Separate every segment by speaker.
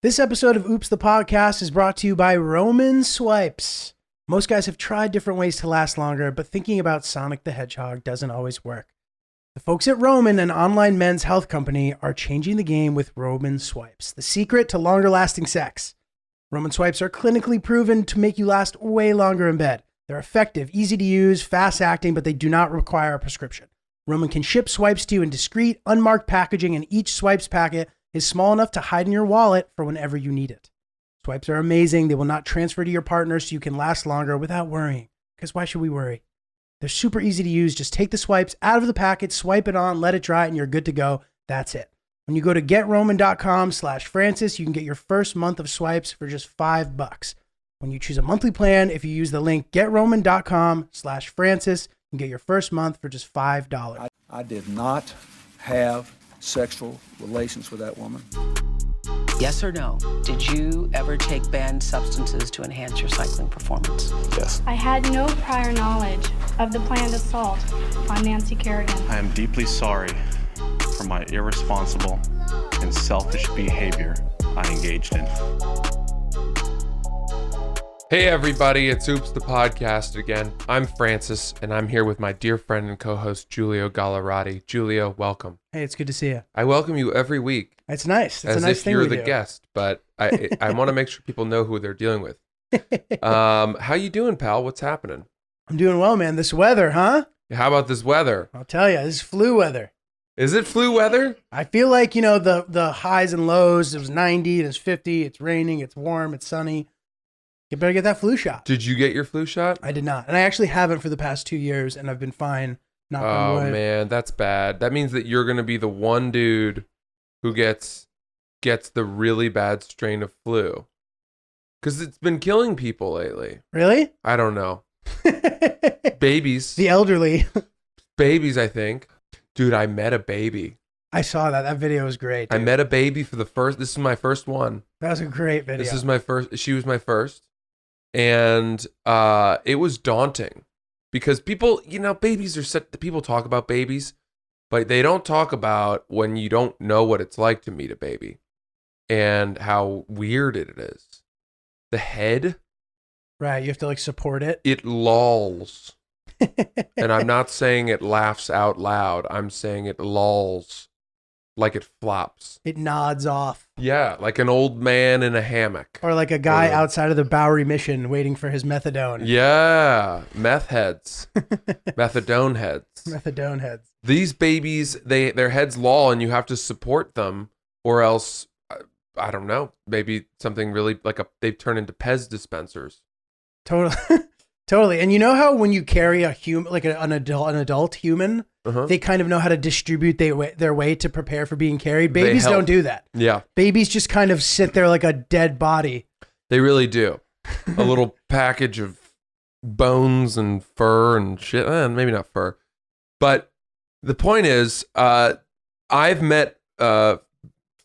Speaker 1: This episode of Oops the Podcast is brought to you by Roman Swipes. Most guys have tried different ways to last longer, but thinking about Sonic the Hedgehog doesn't always work. The folks at Roman, an online men's health company, are changing the game with Roman Swipes, the secret to longer lasting sex. Roman Swipes are clinically proven to make you last way longer in bed. They're effective, easy to use, fast acting, but they do not require a prescription. Roman can ship swipes to you in discreet, unmarked packaging, and each swipes packet is small enough to hide in your wallet for whenever you need it. Swipes are amazing. They will not transfer to your partner so you can last longer without worrying. Because why should we worry? They're super easy to use. Just take the swipes out of the packet, swipe it on, let it dry, and you're good to go. That's it. When you go to getroman.com/Francis, you can get your first month of swipes for just $5. When you choose a monthly plan, if you use the link getroman.com/Francis, you can get your first month for just $5.
Speaker 2: I did not have sexual relations with that woman.
Speaker 3: Yes or no? Did you ever take banned substances to enhance your cycling performance?
Speaker 2: Yes.
Speaker 4: I had no prior knowledge of the planned assault on Nancy Kerrigan.
Speaker 5: I am deeply sorry for my irresponsible and selfish behavior I engaged in.
Speaker 6: Hey everybody, it's Oops the Podcast again. I'm Francis, and I'm here with my dear friend and co-host Giulio Gallerati. Giulio, welcome.
Speaker 1: Hey, it's good to see you.
Speaker 6: I welcome you every week.
Speaker 1: It's nice. It's
Speaker 6: as
Speaker 1: a nice
Speaker 6: if
Speaker 1: thing
Speaker 6: you're
Speaker 1: we
Speaker 6: the
Speaker 1: do.
Speaker 6: guest, but I want to make sure people know who they're dealing with. How you doing, pal? What's happening?
Speaker 1: I'm doing well, man. This weather, huh?
Speaker 6: How about this weather?
Speaker 1: I'll tell you, this is flu weather.
Speaker 6: Is it flu weather?
Speaker 1: I feel like, you know, the highs and lows, it was 90, it's 50, it's raining, it's warm, it's sunny. You better get that flu shot.
Speaker 6: Did you get your flu shot?
Speaker 1: I did not. And I actually haven't for the past 2 years, and I've been fine. Knock on wood.
Speaker 6: Oh, man, that's bad. That means that you're going to be the one dude who gets the really bad strain of flu. Because it's been killing people lately.
Speaker 1: Really?
Speaker 6: I don't know. Babies.
Speaker 1: The elderly.
Speaker 6: Babies, I think. Dude, I met a baby.
Speaker 1: I saw that. That video was great.
Speaker 6: I
Speaker 1: Dude.
Speaker 6: met a baby for the first. This is my first one.
Speaker 1: That was a great video.
Speaker 6: This is my first. She was my first. And it was daunting because people, you know, babies are set. People talk about babies, but they don't talk about when you don't know what it's like to meet a baby and how weird it is. The head.
Speaker 1: Right. You have to like support it.
Speaker 6: It lolls. And I'm not saying it laughs out loud. I'm saying it lolls like it flops.
Speaker 1: It nods off.
Speaker 6: Yeah, like an old man in a hammock.
Speaker 1: Or like a guy outside of the Bowery Mission waiting for his methadone.
Speaker 6: Yeah, meth heads. Methadone heads.
Speaker 1: Methadone heads.
Speaker 6: These babies, their heads loll and you have to support them or else, I don't know, maybe something really like they turn into Pez dispensers.
Speaker 1: Totally. Totally. And you know how when you carry a human, like an adult human, they kind of know how to distribute their weight to prepare for being carried. Babies don't do that.
Speaker 6: Yeah.
Speaker 1: Babies just kind of sit there like a dead body.
Speaker 6: They really do. A little package of bones and fur and shit. Maybe not fur. But the point is, I've met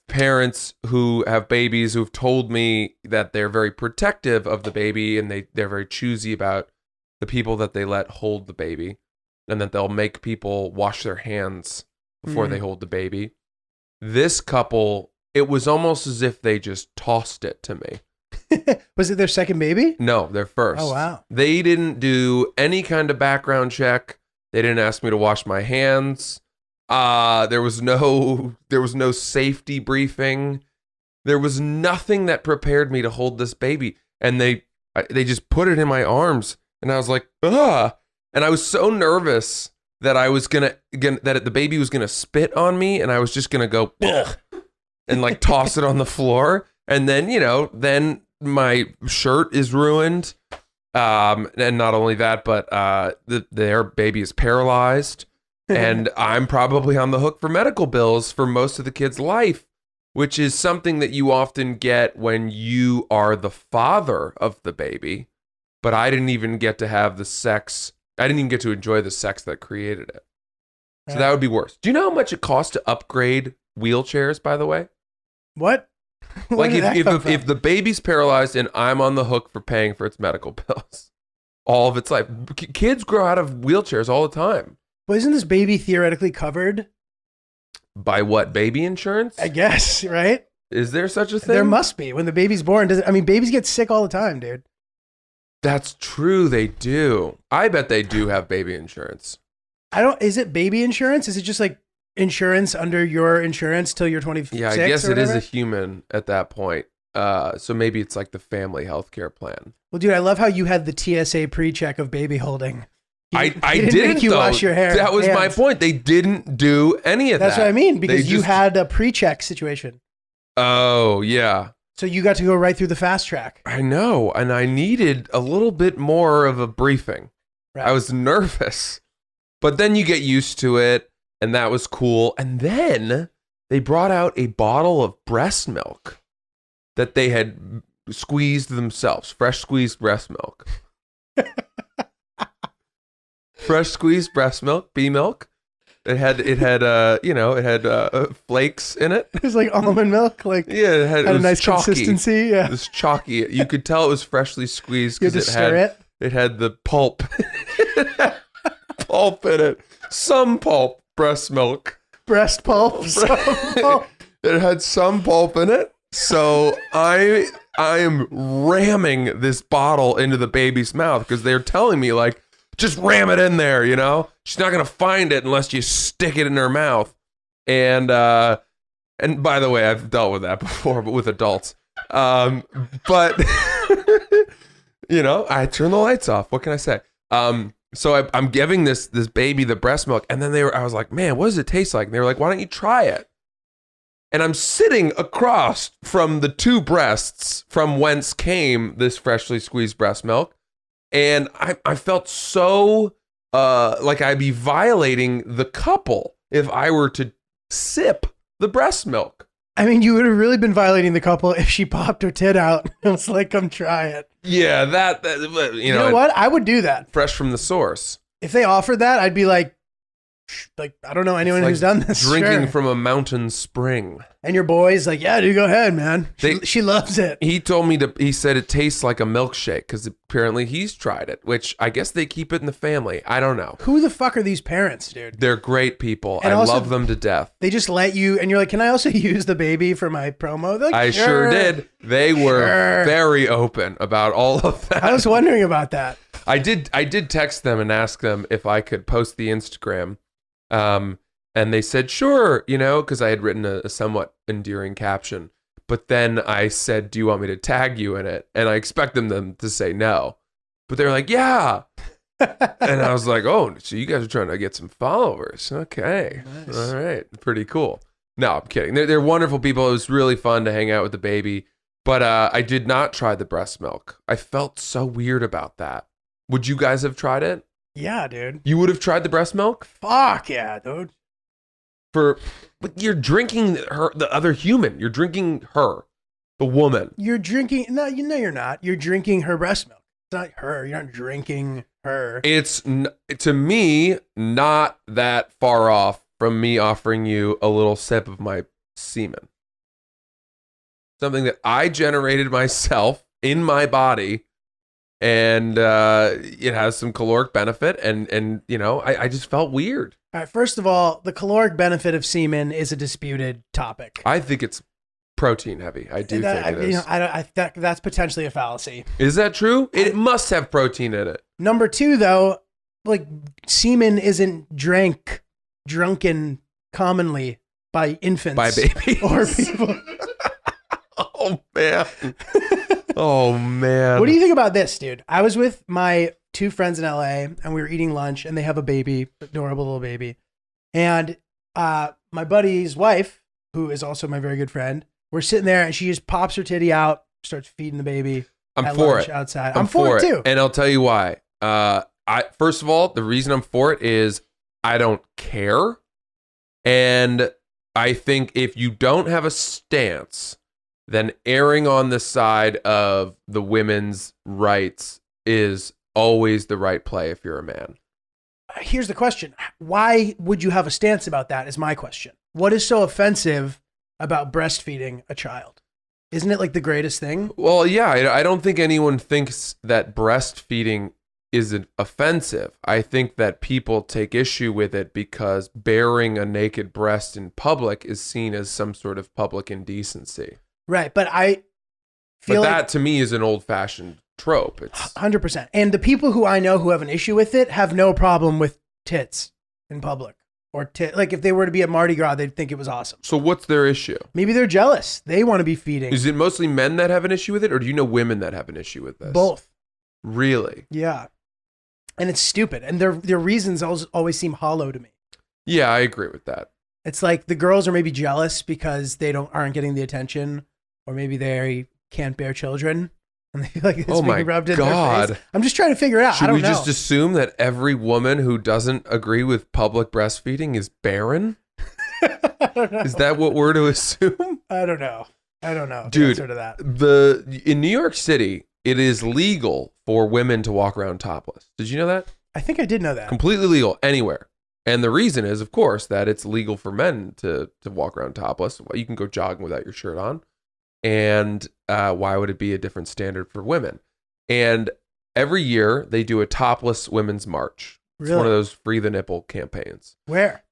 Speaker 6: parents who have babies who've told me that they're very protective of the baby and they're very choosy about the people that they let hold the baby and that they'll make people wash their hands before they hold the baby. This couple, it was almost as if they just tossed it to me.
Speaker 1: Was it their second baby?
Speaker 6: No, their first.
Speaker 1: Oh, wow.
Speaker 6: They didn't do any kind of background check. They didn't ask me to wash my hands. There was no safety briefing. There was nothing that prepared me to hold this baby. And they just put it in my arms and I was like, ugh. And I was so nervous that I was that the baby was gonna spit on me and I was just gonna go ugh, and like toss it on the floor. And then, then my shirt is ruined. And not only that, but their baby is paralyzed. And I'm probably on the hook for medical bills for most of the kid's life, which is something that you often get when you are the father of the baby. But I didn't even get to have the sex. I didn't even get to enjoy the sex that created it. So that would be worse. Do you know how much it costs to upgrade wheelchairs, by the way?
Speaker 1: What?
Speaker 6: Like if the baby's paralyzed and I'm on the hook for paying for its medical bills all of its life. Kids grow out of wheelchairs all the time.
Speaker 1: Well, isn't this baby theoretically covered?
Speaker 6: By what? Baby insurance?
Speaker 1: I guess, right?
Speaker 6: Is there such a thing?
Speaker 1: There must be. When the baby's born, babies get sick all the time, dude.
Speaker 6: That's true. They do. I bet they do have baby insurance.
Speaker 1: Is it baby insurance? Is it just like insurance under your insurance till you're 26?
Speaker 6: Yeah, I guess it is a human at that point. So maybe it's like the family healthcare plan.
Speaker 1: Well, dude, I love how you had the TSA pre-check of baby holding.
Speaker 6: I
Speaker 1: didn't
Speaker 6: didn't
Speaker 1: make you
Speaker 6: though.
Speaker 1: wash your hair.
Speaker 6: That was my point. They didn't do any of that.
Speaker 1: That's what I mean, because you
Speaker 6: just-
Speaker 1: had a pre-check situation.
Speaker 6: Oh, yeah.
Speaker 1: So you got to go right through the fast track.
Speaker 6: I know. And I needed a little bit more of a briefing.
Speaker 1: Right.
Speaker 6: I was nervous. But then you get used to it, and that was cool. And then they brought out a bottle of breast milk that they had squeezed themselves. Fresh squeezed breast milk. Fresh squeezed breast milk, bee milk. It had flakes in it.
Speaker 1: It was like almond milk, like
Speaker 6: Yeah, it
Speaker 1: had a
Speaker 6: was
Speaker 1: nice
Speaker 6: chalky.
Speaker 1: consistency. Yeah,
Speaker 6: It was chalky. You could tell it was freshly squeezed
Speaker 1: you had
Speaker 6: because
Speaker 1: to stir it.
Speaker 6: it had the pulp. Pulp in it. Some pulp. Breast milk.
Speaker 1: Breast pulp.
Speaker 6: It had some pulp in it. So I am ramming this bottle into the baby's mouth because they're telling me like, just ram it in there, you know? She's not gonna find it unless you stick it in her mouth. And by the way, I've dealt with that before, but with adults. But you know, I turn the lights off. What can I say? So I'm giving this baby the breast milk, and then I was like, man, what does it taste like? And they were like, why don't you try it? And I'm sitting across from the two breasts from whence came this freshly squeezed breast milk. And I felt so like I'd be violating the couple if I were to sip the breast milk.
Speaker 1: I mean, you would have really been violating the couple if she popped her tit out and was like, come try it.
Speaker 6: Yeah, that
Speaker 1: You know what? I would do that.
Speaker 6: fresh from the source.
Speaker 1: If they offered that, I'd be like, I don't know anyone
Speaker 6: It's like
Speaker 1: who's done this.
Speaker 6: Drinking
Speaker 1: Sure.
Speaker 6: from a mountain spring.
Speaker 1: And your boy's like, yeah, dude, go ahead, man. She loves it.
Speaker 6: He told me he said it tastes like a milkshake because apparently he's tried it, which I guess they keep it in the family. I don't know.
Speaker 1: Who the fuck are these parents, dude?
Speaker 6: They're great people.
Speaker 1: And
Speaker 6: I
Speaker 1: also,
Speaker 6: love them to death.
Speaker 1: They just let you, and you're like, can I also use the baby for my promo? They're like,
Speaker 6: I sure did. They were very open about all of that.
Speaker 1: I was wondering about that.
Speaker 6: I did text them and ask them if I could post the Instagram. And they said, sure, you know, because I had written a somewhat endearing caption. But then I said, do you want me to tag you in it? And I expected them to say no. But they were like, yeah. And I was like, oh, so you guys are trying to get some followers. Okay.
Speaker 1: Nice.
Speaker 6: All right. Pretty cool. No, I'm kidding. They're wonderful people. It was really fun to hang out with the baby. But I did not try the breast milk. I felt so weird about that. Would you guys have tried it?
Speaker 1: Yeah, dude.
Speaker 6: You would have tried the breast milk?
Speaker 1: Fuck yeah, dude.
Speaker 6: But you're drinking the other human. You're drinking her, the woman.
Speaker 1: You're drinking. No, you're not. You're drinking her breast milk. It's not her. You're not drinking her.
Speaker 6: It's, to me, not that far off from me offering you a little sip of my semen. Something that I generated myself in my body. And it has some caloric benefit. And you know, I just felt weird.
Speaker 1: All right, first of all, the caloric benefit of semen is a disputed topic.
Speaker 6: I think it's protein heavy. I do think it is.
Speaker 1: That's potentially a fallacy.
Speaker 6: Is that true? It must have protein in it.
Speaker 1: Number two, though, like semen isn't drunken commonly by infants.
Speaker 6: By babies.
Speaker 1: Or people.
Speaker 6: Oh, man. Oh, man.
Speaker 1: What do you think about this, dude? I was with my two friends in LA and we were eating lunch and they have a baby, adorable little baby. And my buddy's wife, who is also my very good friend, we're sitting there and she just pops her titty out, starts feeding the baby.
Speaker 6: I'm for it.
Speaker 1: Outside. I'm for it too.
Speaker 6: And I'll tell you why. First of all, the reason I'm for it is I don't care. And I think if you don't have a stance, then erring on the side of the women's rights is always the right play if you're a man.
Speaker 1: Here's the question. Why would you have a stance about that is my question. What is so offensive about breastfeeding a child? Isn't it like the greatest thing?
Speaker 6: Well, yeah, I don't think anyone thinks that breastfeeding isn't offensive. I think that people take issue with it because bearing a naked breast in public is seen as some sort of public indecency.
Speaker 1: Right. But I
Speaker 6: But
Speaker 1: feel
Speaker 6: that
Speaker 1: like
Speaker 6: to me is an old-fashioned trope. It's
Speaker 1: 100%. And the people who I know who have an issue with it have no problem with tits in public. Or like if they were to be at Mardi Gras, they'd think it was awesome.
Speaker 6: So what's their issue?
Speaker 1: Maybe they're jealous. They want to be feeding.
Speaker 6: Is it mostly men that have an issue with it, or do you know women that have an issue with this?
Speaker 1: Both.
Speaker 6: Really?
Speaker 1: Yeah. And it's stupid. And their reasons always seem hollow to me.
Speaker 6: Yeah, I agree with that.
Speaker 1: It's like the girls are maybe jealous because they aren't getting the attention, or maybe they can't bear children. And they feel like it's being rubbed in their face. I'm just trying to figure it out. I
Speaker 6: Should
Speaker 1: don't
Speaker 6: we
Speaker 1: know.
Speaker 6: just assume that every woman who doesn't agree with public breastfeeding is barren?
Speaker 1: I don't know.
Speaker 6: Is that what we're to assume?
Speaker 1: I don't know. The
Speaker 6: Dude,
Speaker 1: answer to that.
Speaker 6: In New York City, it is legal for women to walk around topless. Did you know that?
Speaker 1: I think I did know that.
Speaker 6: Completely legal anywhere. And the reason is, of course, that it's legal for men to walk around topless. You can go jogging without your shirt on. And why would it be a different standard for women? And every year they do a topless women's march. It's one of those free the nipple campaigns.
Speaker 1: Where?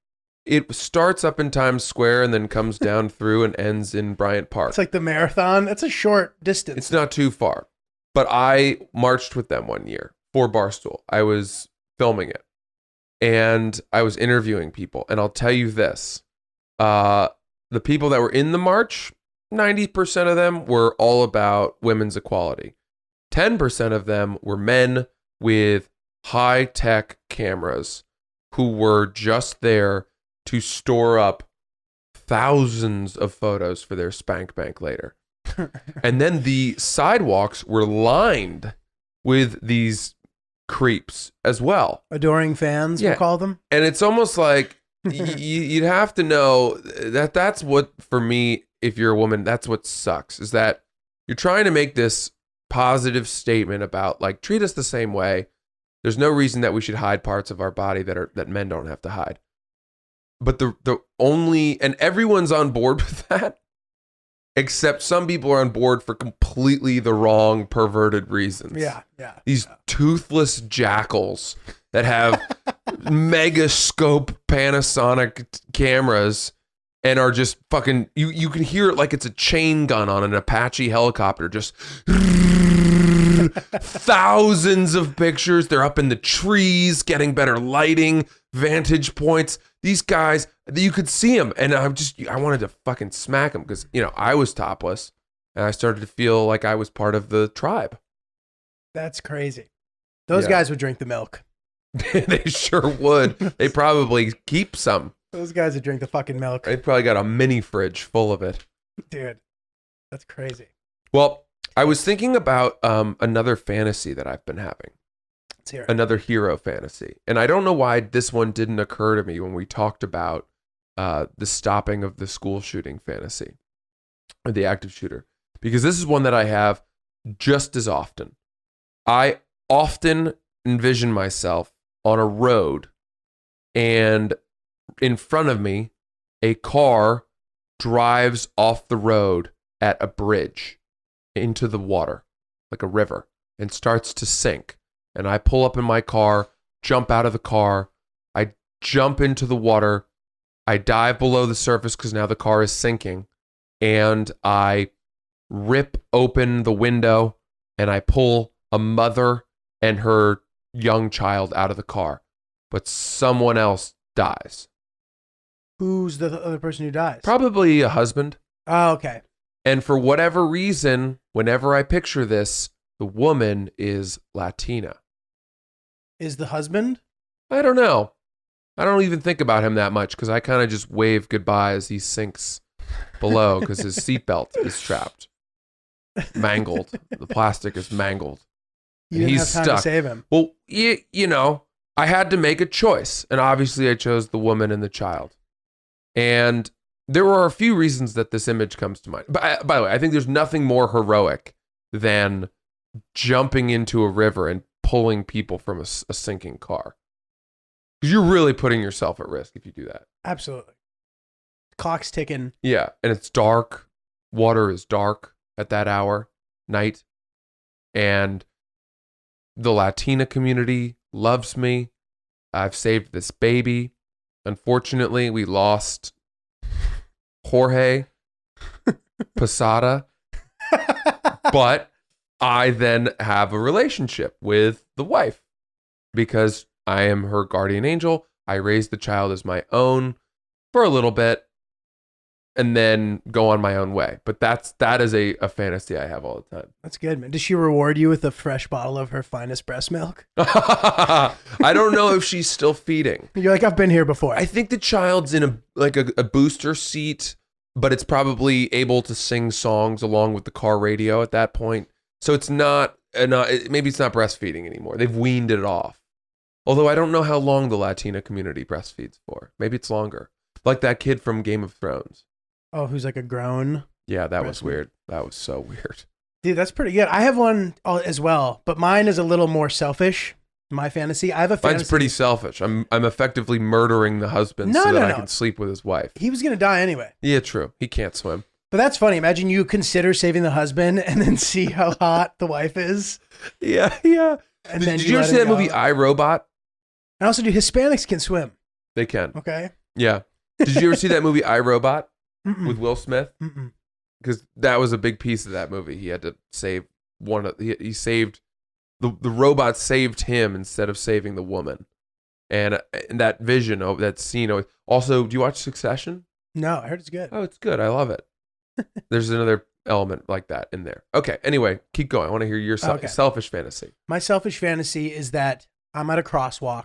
Speaker 6: It starts up in Times Square and then comes down through and ends in Bryant Park.
Speaker 1: It's like the marathon. That's a short distance.
Speaker 6: It's not too far. But I marched with them one year for Barstool. I was filming it. And I was interviewing people. And I'll tell you this. The people that were in the march, 90% of them were all about women's equality. 10% of them were men with high-tech cameras who were just there to store up thousands of photos for their spank bank later. And then the sidewalks were lined with these creeps as well.
Speaker 1: Adoring fans, we'll call them.
Speaker 6: And it's almost like you'd have to know that that's what, for me, if you're a woman, that's what sucks, is that you're trying to make this positive statement about, like, treat us the same way. There's no reason that we should hide parts of our body that men don't have to hide. But the only, and everyone's on board with that, except some people are on board for completely the wrong, perverted reasons.
Speaker 1: Yeah.
Speaker 6: These toothless jackals that have mega scope Panasonic cameras and are just fucking, you can hear it like it's a chain gun on an Apache helicopter, just thousands of pictures. They're up in the trees, getting better lighting, vantage points. These guys, you could see them, and I wanted to fucking smack them because, I was topless, and I started to feel like I was part of the tribe.
Speaker 1: That's crazy. Those guys would drink the milk.
Speaker 6: They sure would. They probably keep some.
Speaker 1: Those guys would drink the fucking milk.
Speaker 6: They probably got a mini fridge full of it.
Speaker 1: Dude, that's crazy.
Speaker 6: Well, I was thinking about another fantasy that I've been having.
Speaker 1: Let's hear it.
Speaker 6: Another hero fantasy. And I don't know why this one didn't occur to me when we talked about the stopping of the school shooting fantasy, or the active shooter. Because this is one that I have just as often. I often envision myself on a road, and in front of me, a car drives off the road at a bridge into the water, like a river, and starts to sink. And I pull up in my car, jump out of the car, I jump into the water, I dive below the surface because now the car is sinking, and I rip open the window and I pull a mother and her young child out of the car, but someone else dies.
Speaker 1: Who's the other person who dies?
Speaker 6: Probably a husband.
Speaker 1: Oh, okay.
Speaker 6: And for whatever reason, whenever I picture this, the woman is Latina.
Speaker 1: Is the husband?
Speaker 6: I don't know. I don't even think about him that much because I kind of just wave goodbye as he sinks below because his seatbelt is trapped. Mangled. The plastic is mangled.
Speaker 1: You didn't have time to save him.
Speaker 6: Well, I had to make a choice. And obviously I chose the woman and the child. And there are a few reasons that this image comes to mind. By the way, I think there's nothing more heroic than jumping into a river and pulling people from a sinking car. Because you're really putting yourself at risk if you do that.
Speaker 1: Absolutely. Clock's ticking.
Speaker 6: Yeah, and it's dark. Water is dark at that hour, night. And The Latina community loves me. I've saved this baby. Unfortunately, we lost Jorge Posada. But I then have a relationship with the wife because I am her guardian angel. I raised the child as my own for a little bit and then go on my own way. But that is a fantasy I have all the time.
Speaker 1: That's good, man. Does she reward you with a fresh bottle of her finest breast milk?
Speaker 6: I don't know if she's still feeding.
Speaker 1: You're like, I've been here before.
Speaker 6: I think the child's in a booster seat, but it's probably able to sing songs along with the car radio at that point. So it's maybe it's not breastfeeding anymore. They've weaned it off. Although I don't know how long the Latina community breastfeeds for. Maybe it's longer. Like that kid from Game of Thrones.
Speaker 1: Oh, who's like a grown?
Speaker 6: Yeah, that was weird. That was so weird.
Speaker 1: Dude, that's pretty good. I have one as well, but mine is a little more selfish. My fantasy. I have a fantasy.
Speaker 6: Mine's pretty selfish. I'm effectively murdering the husband so that I can sleep with his wife.
Speaker 1: He was going to die anyway.
Speaker 6: Yeah, true. He can't swim.
Speaker 1: But that's funny. Imagine you consider saving the husband and then see how hot the wife is.
Speaker 6: Yeah.
Speaker 1: And then
Speaker 6: Did you ever see that movie iRobot?
Speaker 1: And also, do Hispanics can swim?
Speaker 6: They can.
Speaker 1: Okay.
Speaker 6: Yeah. Did you ever see that movie iRobot with Will Smith?
Speaker 1: Mm-mm.
Speaker 6: Because that was a big piece of that movie. He had to save he saved the robot saved him instead of saving the woman. And that vision of that scene. Also, do you watch Succession?
Speaker 1: No, I heard it's good.
Speaker 6: Oh, it's good. I love it. There's another element like that in there. Okay. Anyway, keep going. I want to hear your selfish fantasy.
Speaker 1: My selfish fantasy is that I'm at a crosswalk,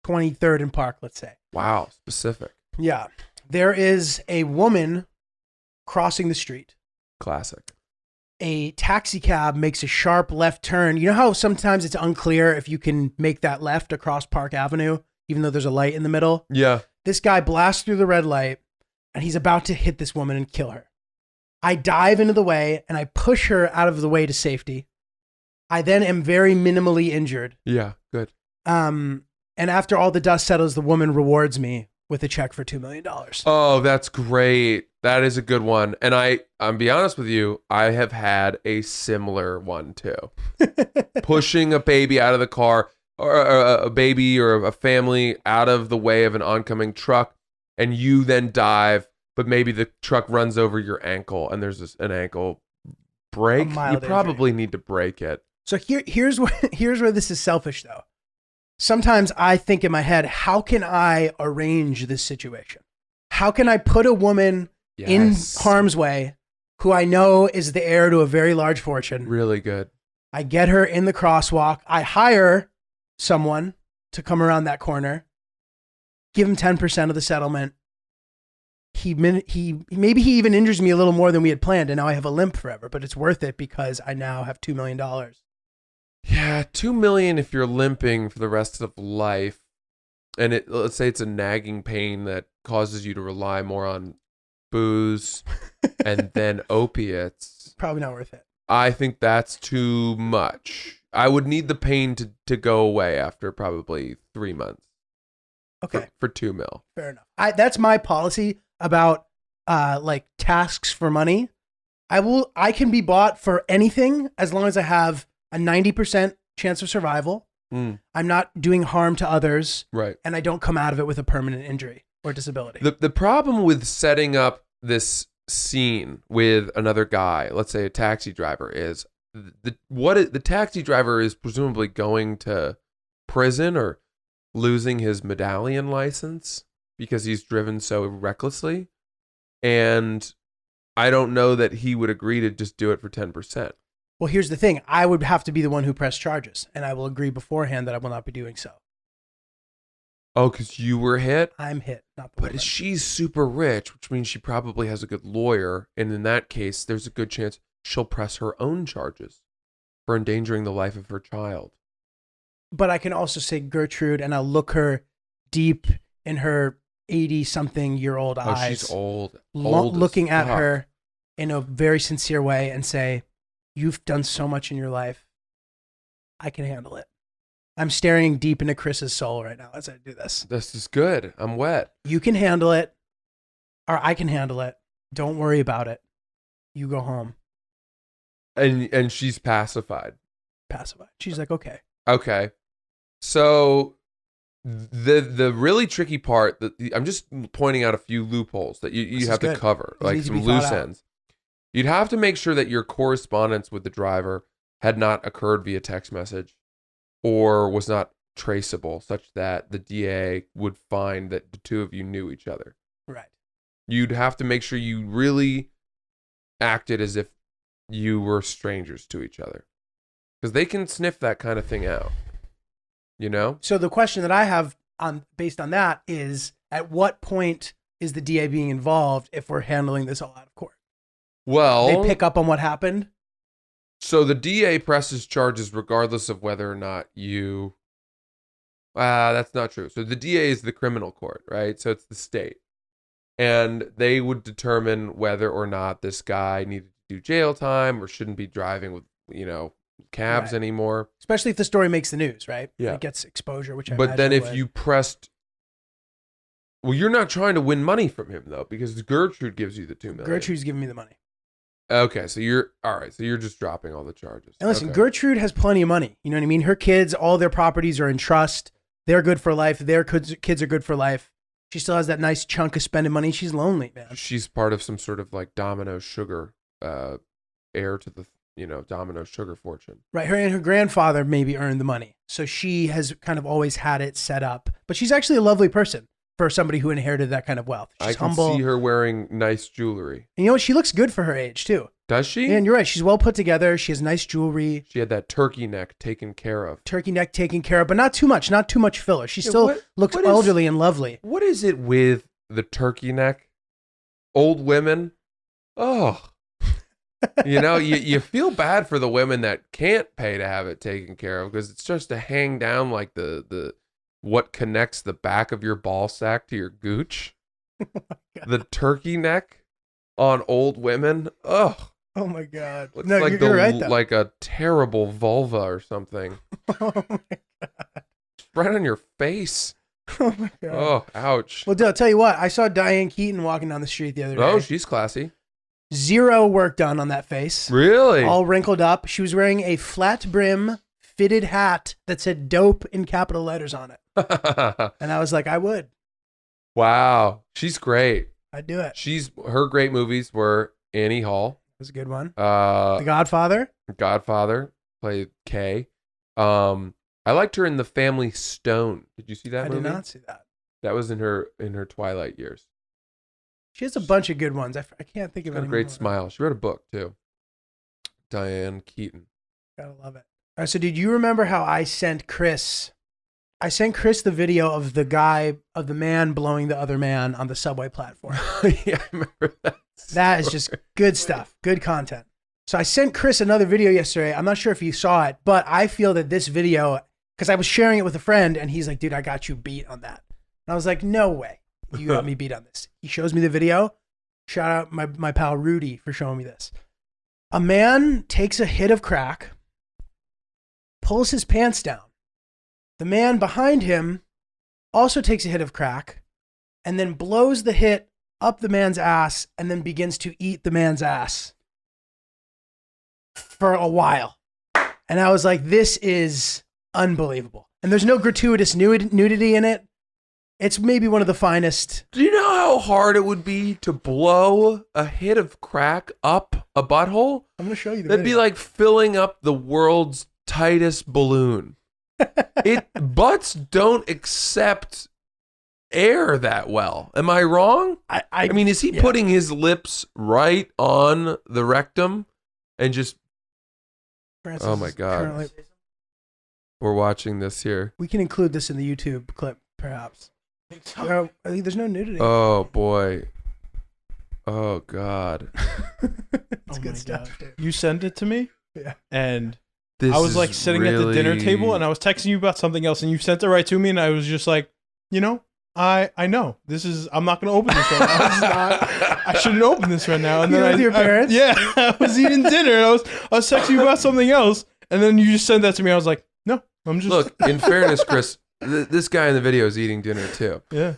Speaker 1: 23rd and Park, let's say.
Speaker 6: Wow. Specific.
Speaker 1: Yeah. There is a woman crossing the street.
Speaker 6: Classic.
Speaker 1: A taxi cab makes a sharp left turn. You know how sometimes it's unclear if you can make that left across Park Avenue, even though there's a light in the middle?
Speaker 6: Yeah.
Speaker 1: This guy blasts through the red light and he's about to hit this woman and kill her. I dive into the way and I push her out of the way to safety. I then am very minimally injured.
Speaker 6: Yeah, good.
Speaker 1: And after all the dust settles, the woman rewards me with a check for $2 million.
Speaker 6: Oh, that's great. That is a good one. And I'm be honest with you, I have had a similar one too. Pushing a baby out of the car, or a baby or a family out of the way of an oncoming truck, and you then dive, but maybe the truck runs over your ankle and there's an ankle break. You probably need to break it.
Speaker 1: So here's where this is selfish though. Sometimes I think in my head, how can I arrange this situation? How can I put a woman in harm's way who I know is the heir to a very large fortune?
Speaker 6: Really good.
Speaker 1: I get her in the crosswalk. I hire someone to come around that corner, give him 10% of the settlement. Maybe he even injures me a little more than we had planned, and now I have a limp forever, but it's worth it because I now have $2 million.
Speaker 6: Yeah, $2 million if you're limping for the rest of life, and let's say it's a nagging pain that causes you to rely more on booze and then opiates.
Speaker 1: Probably not worth it.
Speaker 6: I think that's too much. I would need the pain to go away after probably 3 months.
Speaker 1: Okay.
Speaker 6: For $2 million.
Speaker 1: Fair enough. That's my policy about like tasks for money. I can be bought for anything as long as I have a 90% chance of survival. I'm not doing harm to others.
Speaker 6: Right.
Speaker 1: And I don't come out of it with a permanent injury or disability.
Speaker 6: The problem with setting up this scene with another guy, let's say a taxi driver, is the taxi driver is presumably going to prison or losing his medallion license because he's driven so recklessly. And I don't know that he would agree to just do it for 10%.
Speaker 1: Well, here's the thing. I would have to be the one who pressed charges, and I will agree beforehand that I will not be doing so.
Speaker 6: Oh, because you were hit?
Speaker 1: I'm hit, not the woman.
Speaker 6: But she's super rich, which means she probably has a good lawyer. And in that case, there's a good chance she'll press her own charges for endangering the life of her child.
Speaker 1: But I can also say Gertrude, and I'll look her deep in her 80-something-year-old eyes.
Speaker 6: She's old.
Speaker 1: Looking at her in a very sincere way and say, you've done so much in your life. I can handle it. I'm staring deep into Chris's soul right now as I do this.
Speaker 6: This is good. I'm wet.
Speaker 1: You can handle it, or I can handle it. Don't worry about it. You go home.
Speaker 6: And she's pacified.
Speaker 1: Pacified. She's like, okay.
Speaker 6: Okay. So the really tricky part that I'm just pointing out a few loopholes that you have to cover,
Speaker 1: This
Speaker 6: like
Speaker 1: needs to
Speaker 6: some
Speaker 1: be thought
Speaker 6: loose
Speaker 1: out.
Speaker 6: ends. You'd have to make sure that your correspondence with the driver had not occurred via text message or was not traceable, such that the DA would find that the two of you knew each other.
Speaker 1: Right.
Speaker 6: You'd have to make sure you really acted as if you were strangers to each other, because they can sniff that kind of thing out, you know?
Speaker 1: So the question that I have based on that is, at what point is the DA being involved if we're handling this all out of court?
Speaker 6: Well,
Speaker 1: They pick up on what happened?
Speaker 6: so the DA presses charges regardless of whether or not you... that's not true. So the DA is the criminal court, right? So it's the state. And they would determine whether or not this guy needed to do jail time or shouldn't be driving with, cabs
Speaker 1: Right.
Speaker 6: anymore.
Speaker 1: Especially if the story makes the news, right?
Speaker 6: Yeah.
Speaker 1: It gets exposure, which I
Speaker 6: But then
Speaker 1: imagine
Speaker 6: if
Speaker 1: would.
Speaker 6: you pressed... Well, you're not trying to win money from him, though, because Gertrude gives you the $2 million.
Speaker 1: Gertrude's giving me the money.
Speaker 6: Okay, so you're... All right, so you're just dropping all the charges.
Speaker 1: And listen,
Speaker 6: Okay.
Speaker 1: Gertrude has plenty of money. You know what I mean? Her kids, all their properties are in trust. They're good for life. Their kids are good for life. She still has that nice chunk of spending money. She's lonely, man.
Speaker 6: She's part of some sort of like Domino Sugar, heir to the, Domino Sugar fortune.
Speaker 1: Right. Her and her grandfather maybe earned the money. So she has kind of always had it set up. But she's actually a lovely person for somebody who inherited that kind of wealth. She's
Speaker 6: I can
Speaker 1: humble.
Speaker 6: see her wearing nice jewelry.
Speaker 1: And you know what? She looks good for her age, too.
Speaker 6: Does she?
Speaker 1: And you're right. She's well put together. She has nice jewelry.
Speaker 6: She had that turkey neck taken care of.
Speaker 1: Turkey neck taken care of, but not too much. Not too much filler. She
Speaker 6: Yeah,
Speaker 1: still
Speaker 6: what-
Speaker 1: looks
Speaker 6: what is-
Speaker 1: elderly and lovely.
Speaker 6: What is it with the turkey neck? Old women? Oh. You feel bad for the women that can't pay to have it taken care of, because it's just to hang down like the what connects the back of your ball sack to your gooch. The turkey neck on old women. Ugh.
Speaker 1: Oh my God.
Speaker 6: Looks
Speaker 1: No,
Speaker 6: like
Speaker 1: you're right, though.
Speaker 6: like a terrible vulva or something.
Speaker 1: Oh my God.
Speaker 6: Right on your face.
Speaker 1: Oh my God.
Speaker 6: Oh, ouch.
Speaker 1: Well, dude, I'll tell you what. I saw Diane Keaton walking down the street the other day.
Speaker 6: Oh, she's classy.
Speaker 1: Zero work done on that face.
Speaker 6: Really?
Speaker 1: All wrinkled up. She was wearing a flat brim fitted hat that said dope in capital letters on it. And I was like, I would.
Speaker 6: Wow. She's great.
Speaker 1: I'd do it.
Speaker 6: Her great movies were Annie Hall,
Speaker 1: It was a good one. The Godfather.
Speaker 6: Godfather, played Kay. I liked her in The Family Stone. Did you see that
Speaker 1: I
Speaker 6: movie?
Speaker 1: did not see that.
Speaker 6: That was in her twilight years.
Speaker 1: She has a bunch of good ones. I can't think
Speaker 6: She's
Speaker 1: of
Speaker 6: got a
Speaker 1: any
Speaker 6: great
Speaker 1: more.
Speaker 6: smile. She wrote a book too. Diane Keaton.
Speaker 1: Gotta love it. All right, so did you remember how I sent Chris the video of the man blowing the other man on the subway platform?
Speaker 6: Yeah, I remember that.
Speaker 1: That is just good stuff. Good content. So I sent Chris another video yesterday. I'm not sure if you saw it, but I feel that this video, because I was sharing it with a friend and he's like, dude, I got you beat on that. And I was like, no way. You got me beat on this. He shows me the video. Shout out my pal Rudy for showing me this. A man takes a hit of crack, pulls his pants down. The man behind him also takes a hit of crack and then blows the hit up the man's ass and then begins to eat the man's ass for a while. And I was like, this is unbelievable. And there's no gratuitous nudity in it. It's maybe one of the finest.
Speaker 6: Do you know how hard it would be to blow a hit of crack up a butthole?
Speaker 1: I'm going to show you the
Speaker 6: That'd be
Speaker 1: video.
Speaker 6: like filling up the world's tightest balloon. Butts don't accept air that well. Am I wrong? I mean, is he
Speaker 1: yeah.
Speaker 6: putting his lips right on the rectum and just...
Speaker 1: Francis
Speaker 6: Oh my
Speaker 1: is
Speaker 6: God.
Speaker 1: currently-
Speaker 6: We're watching this here.
Speaker 1: We can include this in the YouTube clip, perhaps. I think there's no nudity.
Speaker 6: Oh boy. Oh God.
Speaker 1: It's good stuff, dude.
Speaker 7: You sent it to me,
Speaker 1: Yeah.
Speaker 7: and
Speaker 6: This
Speaker 7: I was like
Speaker 6: is
Speaker 7: sitting at the dinner
Speaker 6: really-
Speaker 7: table, and I was texting you about something else, and you sent it right to me, and I was just like, I know this is. I'm not going to open this right now. This is not, I shouldn't open this right now. And
Speaker 1: You
Speaker 7: then
Speaker 1: with your parents?
Speaker 7: I was eating dinner, and I was texting you about something else, and then you just sent that to me. I was like, no, I'm just
Speaker 6: Look, in fairness, Chris, this guy in the video is eating dinner too.
Speaker 7: yeah.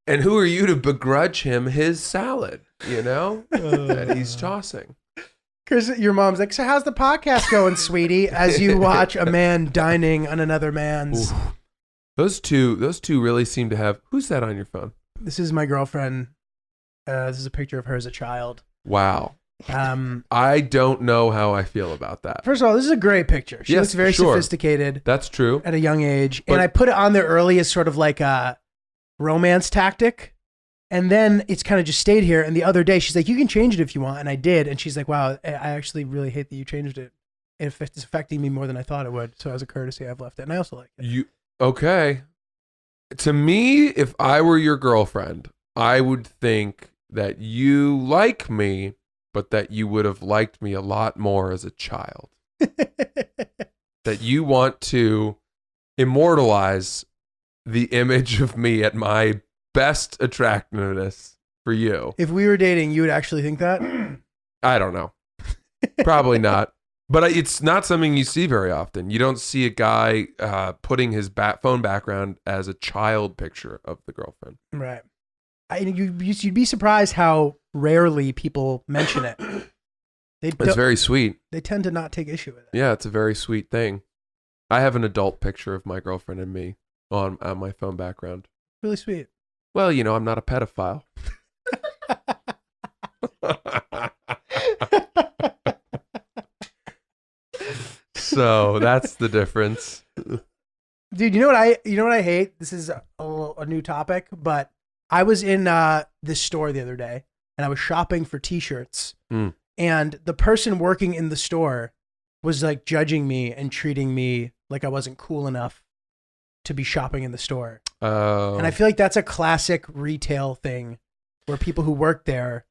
Speaker 6: And who are you to begrudge him his salad, that he's tossing?
Speaker 1: Chris, your mom's like, so how's the podcast going, sweetie? As you watch a man dining on another man's.
Speaker 6: Ooh. Those two really seem to have. Who's that on your phone?
Speaker 1: This is my girlfriend. This is a picture of her as a child.
Speaker 6: Wow. I don't know how I feel about that.
Speaker 1: First of all, this is a great picture. She
Speaker 6: Yes,
Speaker 1: looks very
Speaker 6: sure.
Speaker 1: sophisticated
Speaker 6: That's true.
Speaker 1: at a young age.
Speaker 6: But-
Speaker 1: And I put it on there early as sort of like a romance tactic. And then it's kind of just stayed here. And the other day, she's like, you can change it if you want. And I did. And she's like, wow, I actually really hate that you changed it. It's affecting me more than I thought it would. So as a courtesy, I've left it. And I also like it.
Speaker 6: Okay. To me, if I were your girlfriend, I would think that you like me, but that you would have liked me a lot more as a child. That you want to immortalize the image of me at my best attractiveness for you.
Speaker 1: If we were dating, you would actually think that?
Speaker 6: I don't know. Probably not. But it's not something you see very often. You don't see a guy putting his phone background as a child picture of the girlfriend.
Speaker 1: Right. You'd be surprised how rarely people mention it.
Speaker 6: It's very sweet.
Speaker 1: They tend to not take issue with it.
Speaker 6: Yeah, it's a very sweet thing. I have an adult picture of my girlfriend and me on my phone background.
Speaker 1: Really sweet.
Speaker 6: Well, I'm not a pedophile. So that's the difference.
Speaker 1: Dude, you know what I hate? This is a new topic, but I was in this store the other day and I was shopping for t-shirts. And the person working in the store was like judging me and treating me like I wasn't cool enough to be shopping in the store.
Speaker 6: Oh.
Speaker 1: And I feel like that's a classic retail thing where people who work there,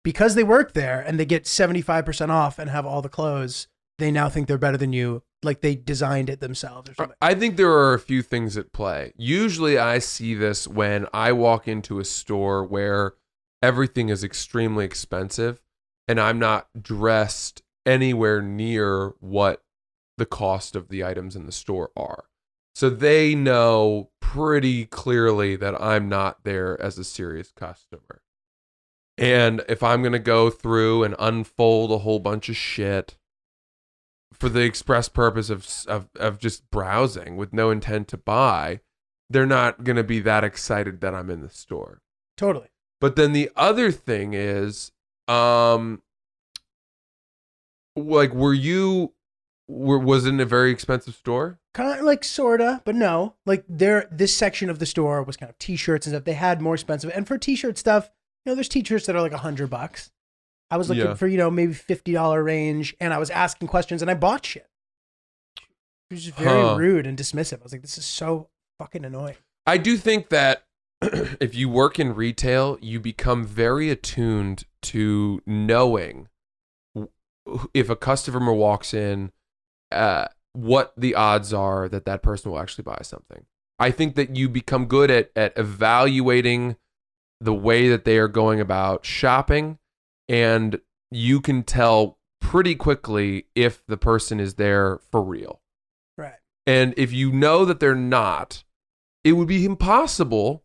Speaker 1: because they work there and they get 75% off and have all the clothes, they now think they're better than you. Like they designed it themselves or something.
Speaker 6: I think there are a few things at play. Usually I see this when I walk into a store where everything is extremely expensive and I'm not dressed anywhere near what the cost of the items in the store are. So they know pretty clearly that I'm not there as a serious customer. And if I'm going to go through and unfold a whole bunch of shit for the express purpose of just browsing with no intent to buy, they're not going to be that excited that I'm in the store.
Speaker 1: Totally.
Speaker 6: But then the other thing is, like, was it in a very expensive store?
Speaker 1: Kind of like sorta, but no. Like this section of the store was kind of t-shirts and stuff. They had more expensive, and for t-shirt stuff, there's t-shirts that are like $100. I was looking for maybe $50 range, and I was asking questions, and I bought shit. It was just very rude and dismissive. I was like, this is so fucking annoying.
Speaker 6: I do think that if you work in retail, you become very attuned to knowing if a customer walks in, what the odds are that that person will actually buy something. I think that you become good at evaluating the way that they are going about shopping, and you can tell pretty quickly if the person is there for real.
Speaker 1: Right.
Speaker 6: And if you know that they're not, it would be impossible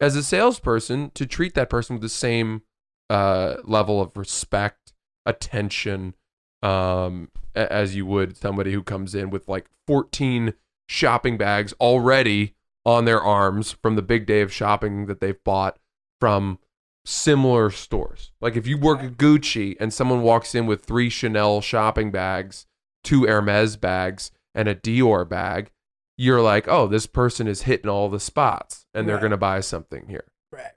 Speaker 6: as a salesperson to treat that person with the same level of respect, attention, as you would somebody who comes in with like 14 shopping bags already on their arms from the big day of shopping that they've bought from similar stores. Like if you work at Gucci and someone walks in with 3 Chanel shopping bags, 2 Hermes bags, and a Dior bag, you're like, oh, this person is hitting all the spots and they're going to buy something here.
Speaker 1: Right.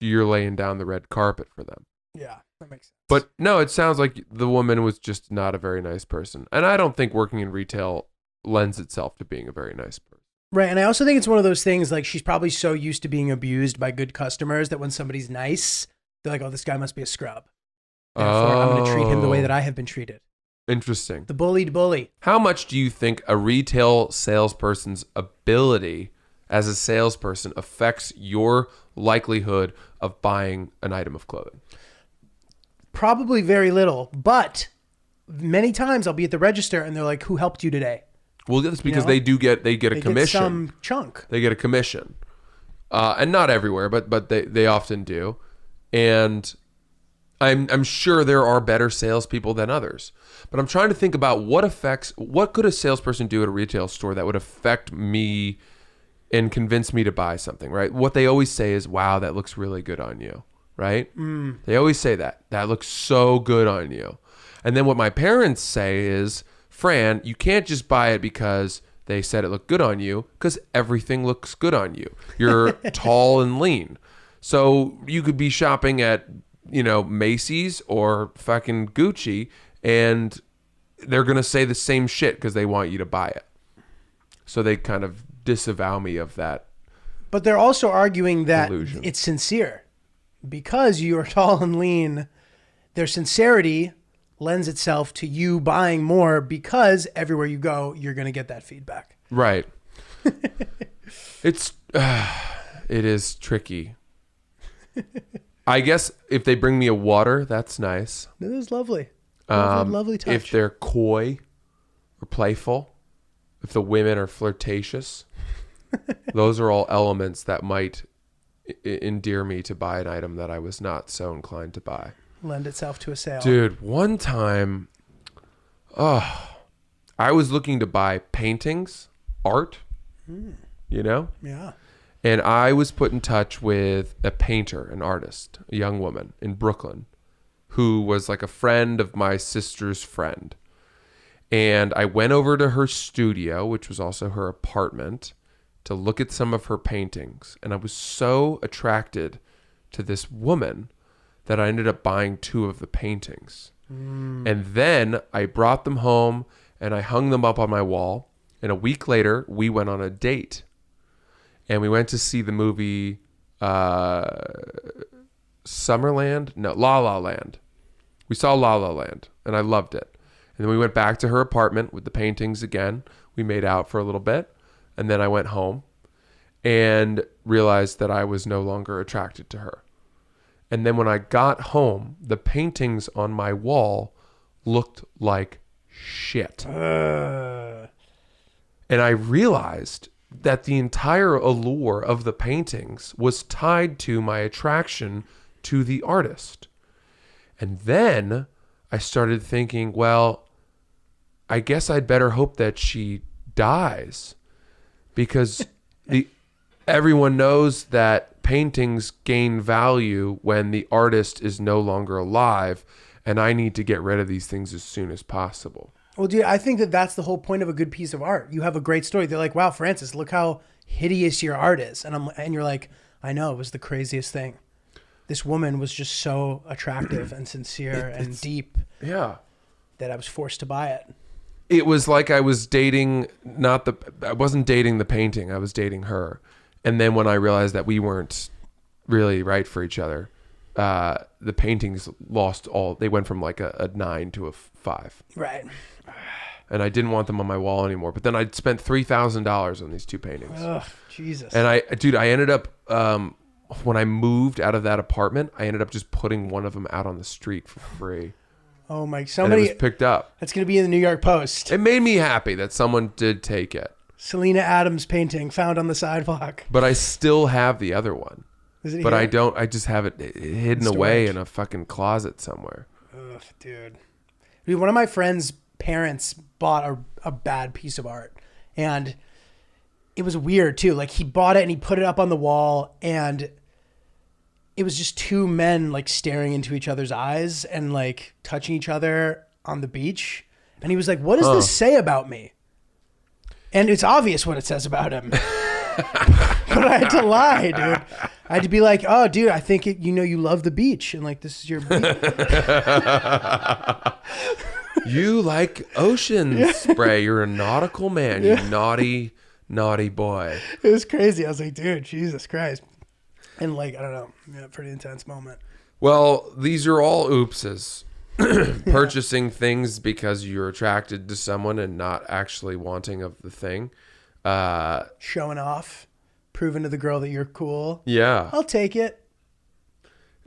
Speaker 6: You're laying down the red carpet for them.
Speaker 1: Yeah, that makes sense.
Speaker 6: But no, it sounds like the woman was just not a very nice person. And I don't think working in retail lends itself to being a very nice person.
Speaker 1: Right, and I also think it's one of those things, like she's probably so used to being abused by good customers that when somebody's nice, they're like, oh, this guy must be a scrub. Therefore, I'm going to treat him the way that I have been treated.
Speaker 6: Interesting.
Speaker 1: The bullied bully.
Speaker 6: How much do you think a retail salesperson's ability as a salesperson affects your likelihood of buying an item of clothing?
Speaker 1: Probably very little, but many times I'll be at the register and they're like, who helped you today?
Speaker 6: Well, that's because they get a commission.
Speaker 1: Get some chunk.
Speaker 6: They get a commission. And not everywhere, but they often do. And I'm sure there are better salespeople than others, but I'm trying to think about what could a salesperson do at a retail store that would affect me and convince me to buy something, right? What they always say is, wow, that looks really good on you, right? They always say that looks so good on you. And then what my parents say is, Fran, you can't just buy it because they said it looked good on you, because everything looks good on you. You're tall and lean. So you could be shopping at, Macy's or fucking Gucci, and they're going to say the same shit because they want you to buy it. So they kind of disavow me of that.
Speaker 1: But they're also arguing that
Speaker 6: illusion.
Speaker 1: It's sincere. Because you're tall and lean, their sincerity lends itself to you buying more because everywhere you go, you're going to get that feedback.
Speaker 6: Right. It is tricky. I guess if they bring me a water, that's nice.
Speaker 1: That is lovely. Lovely touch.
Speaker 6: If they're coy or playful, if the women are flirtatious, those are all elements that might endear me to buy an item that I was not so inclined to buy.
Speaker 1: Lend itself to a sale.
Speaker 6: Dude, one time, I was looking to buy paintings, art,
Speaker 1: Yeah.
Speaker 6: And I was put in touch with a painter, an artist, a young woman in Brooklyn, who was like a friend of my sister's friend. And I went over to her studio, which was also her apartment, to look at some of her paintings. And I was so attracted to this woman that I ended up buying 2 of the paintings. And then I brought them home and I hung them up on my wall. And a week later, we went on a date. And we went to see the movie Summerland? No, La La Land. We saw La La Land, and I loved it. And then we went back to her apartment with the paintings again. We made out for a little bit. And then I went home and realized that I was no longer attracted to her. And then when I got home, the paintings on my wall looked like shit. And I realized that the entire allure of the paintings was tied to my attraction to the artist. And then I started thinking, well, I guess I'd better hope that she dies, because everyone knows that paintings gain value when the artist is no longer alive, and I need to get rid of these things as soon as possible.
Speaker 1: Well, dude, I think that that's the whole point of a good piece of art. You have a great story. They're like, wow, Francis, look how hideous your art is. And you're like, I know, it was the craziest thing. This woman was just so attractive and sincere and deep.
Speaker 6: Yeah.
Speaker 1: That I was forced to buy it.
Speaker 6: It was like I was dating, I wasn't dating the painting, I was dating her. And then when I realized that we weren't really right for each other, the paintings they went from like a 9 to a 5.
Speaker 1: Right.
Speaker 6: And I didn't want them on my wall anymore. But then I'd spent $3,000 on these 2 paintings.
Speaker 1: Ugh, Jesus.
Speaker 6: And I ended up, when I moved out of that apartment, I ended up just putting one of them out on the street for free.
Speaker 1: Oh my,
Speaker 6: And
Speaker 1: somebody
Speaker 6: it was picked up.
Speaker 1: That's going to be in the New York Post.
Speaker 6: It made me happy that someone did take it.
Speaker 1: Selena Adams painting found on the sidewalk.
Speaker 6: But I still have the other one.
Speaker 1: Is it
Speaker 6: but
Speaker 1: here?
Speaker 6: I just have it hidden
Speaker 1: Storage.
Speaker 6: away in a fucking closet somewhere.
Speaker 1: Ugh, dude. One of my friends' parents bought a bad piece of art, and it was weird too. Like, he bought it and he put it up on the wall, and it was just 2 men like staring into each other's eyes and like touching each other on the beach. And he was like, what does this say about me? And it's obvious what it says about him. But I had to lie, dude. I had to be like, oh, dude, I think you love the beach, and like, this is your beach.
Speaker 6: You like ocean spray. You're a nautical man, you naughty, naughty boy.
Speaker 1: It was crazy. I was like, dude, Jesus Christ. And like, I don't know. Yeah, pretty intense moment.
Speaker 6: Well, these are all oopses. Purchasing things because you're attracted to someone and not actually wanting of the thing.
Speaker 1: Showing off. Proving to the girl that you're cool.
Speaker 6: Yeah.
Speaker 1: I'll take it.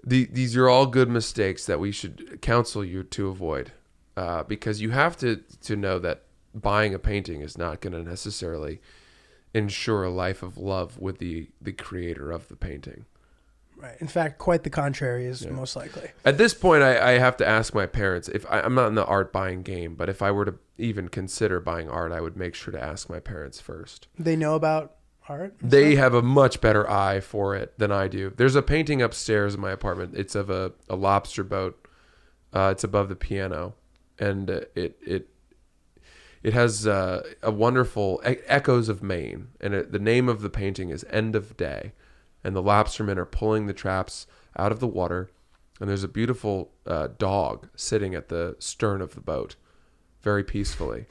Speaker 6: These are all good mistakes that we should counsel you to avoid. Because you have to know that buying a painting is not going to necessarily ensure a life of love with the creator of the painting.
Speaker 1: Right. In fact, quite the contrary is most likely.
Speaker 6: At this point, I have to ask my parents if I'm not in the art buying game, but if I were to even consider buying art, I would make sure to ask my parents first.
Speaker 1: They know about art?
Speaker 6: They have a much better eye for it than I do. There's a painting upstairs in my apartment. It's of a lobster boat. It's above the piano, and it has a wonderful echoes of Maine, and the name of the painting is End of Day, and the lobstermen are pulling the traps out of the water, and there's a beautiful dog sitting at the stern of the boat, very peacefully,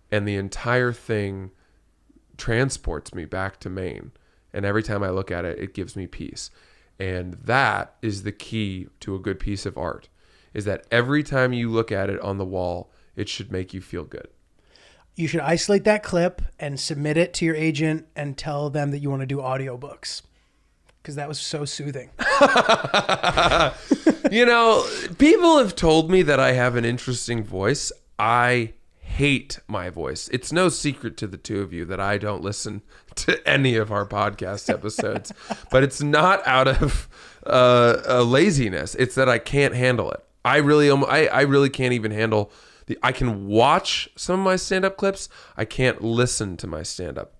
Speaker 6: and the entire thing transports me back to Maine, and every time I look at it, it gives me peace, and that is the key to a good piece of art, is that every time you look at it on the wall, it should make you feel good.
Speaker 1: You should isolate that clip and submit it to your agent and tell them that you want to do audiobooks. Because that was so soothing.
Speaker 6: You know, people have told me that I have an interesting voice. I hate my voice. It's no secret to the two of you that I don't listen to any of our podcast episodes. But it's not out of laziness. It's that I can't handle it. I really can't even handle I can watch some of my stand-up clips. I can't listen to my stand-up.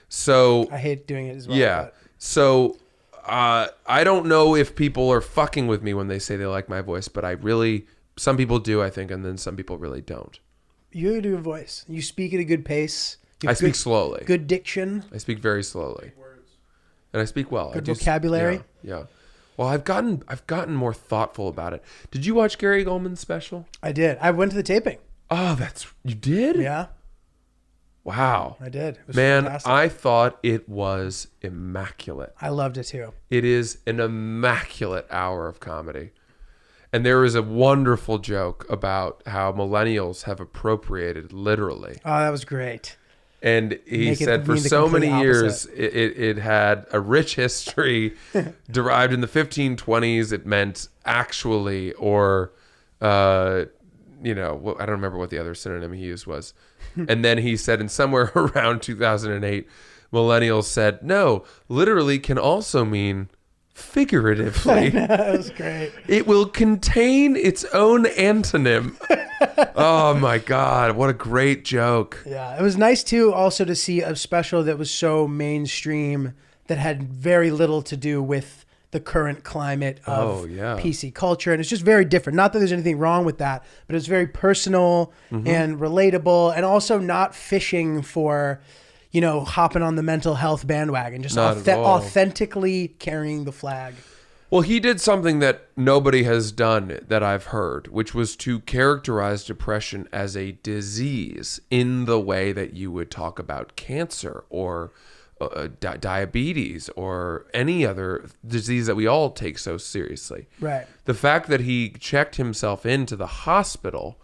Speaker 6: So
Speaker 1: I hate doing it as well.
Speaker 6: Yeah. So I don't know if people are fucking with me when they say they like my voice, but some people do, I think, and then some people really don't.
Speaker 1: You do a voice. You speak at a good pace.
Speaker 6: I speak slowly.
Speaker 1: Good diction.
Speaker 6: I speak very slowly. And I speak well.
Speaker 1: Good vocabulary.
Speaker 6: Yeah. Well, I've gotten more thoughtful about it. Did you watch Gary Goldman's special?
Speaker 1: I did. I went to the taping.
Speaker 6: Oh, you did?
Speaker 1: Yeah.
Speaker 6: Wow.
Speaker 1: I did. It was
Speaker 6: Man,
Speaker 1: fantastic.
Speaker 6: I thought it was immaculate.
Speaker 1: I loved it too.
Speaker 6: It is an immaculate hour of comedy. And there is a wonderful joke about how millennials have appropriated literally.
Speaker 1: Oh, that was great.
Speaker 6: And he said for so many years, it had a rich history derived in the 1520s. It meant actually, or, I don't remember what the other synonym he used was. And then he said in somewhere around 2008, millennials said, no, literally can also mean figuratively.
Speaker 1: That was great.
Speaker 6: It will contain its own antonym. Oh my God, what a great joke.
Speaker 1: Yeah, it was nice too also to see a special that was so mainstream that had very little to do with the current climate of PC culture. And it's just very different. Not that there's anything wrong with that, but it's very personal and relatable, and also not fishing for, hopping on the mental health bandwagon, just authentically carrying the flag.
Speaker 6: Well, he did something that nobody has done that I've heard, which was to characterize depression as a disease in the way that you would talk about cancer or diabetes or any other disease that we all take so seriously.
Speaker 1: Right.
Speaker 6: The fact that he checked himself into the hospital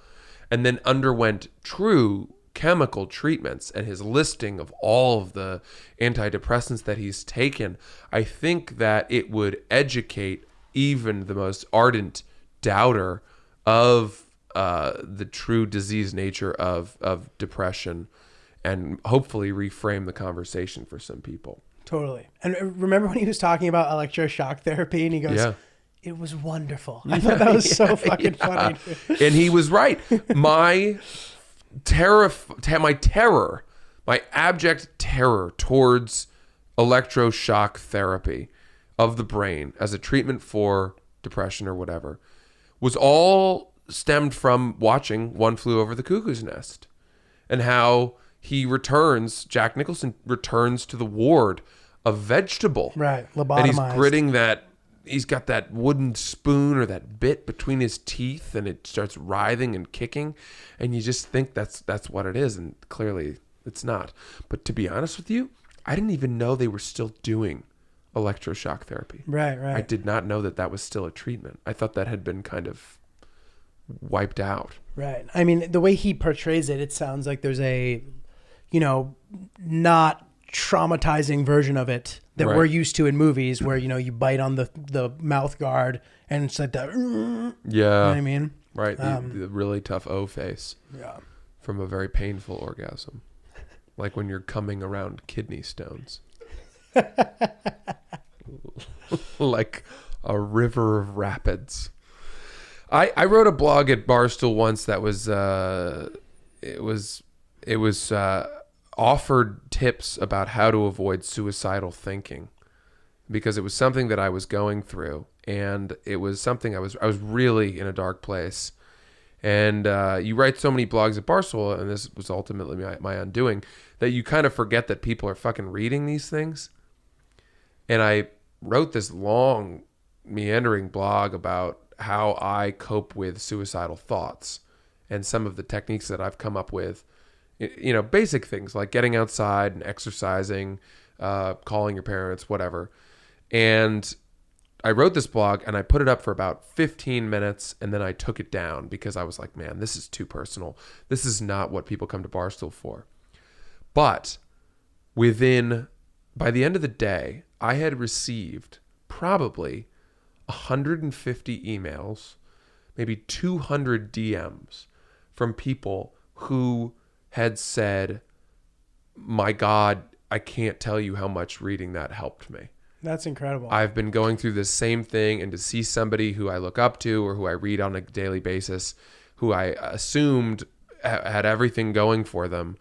Speaker 6: and then underwent true chemical treatments and his listing of all of the antidepressants that he's taken, I think that it would educate even the most ardent doubter of the true disease nature of depression, and hopefully reframe the conversation for some people.
Speaker 1: Totally. And remember when he was talking about electroshock therapy and he goes, it was wonderful. I thought that was so fucking funny.
Speaker 6: And he was right. My abject terror towards electroshock therapy of the brain as a treatment for depression or whatever was all stemmed from watching One Flew Over the Cuckoo's Nest, and how Jack Nicholson returns to the ward a vegetable.
Speaker 1: Right, lobotomized.
Speaker 6: And he's gritting he's got that wooden spoon or that bit between his teeth, and it starts writhing and kicking, and you just think that's what it is, and clearly it's not. But to be honest with you, I didn't even know they were still doing electroshock therapy.
Speaker 1: Right.
Speaker 6: I did not know that was still a treatment. I thought that had been kind of wiped out.
Speaker 1: Right. I mean, the way he portrays it, it sounds like there's a, not traumatizing version of it that we're used to in movies where, you bite on the mouth guard and it's like that.
Speaker 6: Yeah.
Speaker 1: You know what I mean?
Speaker 6: Right. The really tough O face.
Speaker 1: Yeah.
Speaker 6: From a very painful orgasm. Like when you're coming around kidney stones. like a river of rapids. I wrote a blog at Barstool once that was it was offered tips about how to avoid suicidal thinking, because it was something that I was going through, and it was something I was really in a dark place. And you write so many blogs at Barstool, and this was ultimately my undoing, that you kind of forget that people are fucking reading these things. And I wrote this long, meandering blog about how I cope with suicidal thoughts and some of the techniques that I've come up with. You know, basic things like getting outside and exercising, calling your parents, whatever. And I wrote this blog and I put it up for about 15 minutes, and then I took it down because I was like, man, this is too personal. This is not what people come to Barstool for. But by the end of the day, I had received probably 150 emails, maybe 200 DMs from people who had said, my God, I can't tell you how much reading that helped me.
Speaker 1: That's incredible.
Speaker 6: I've been going through this same thing, and to see somebody who I look up to or who I read on a daily basis, who I assumed had everything going for them,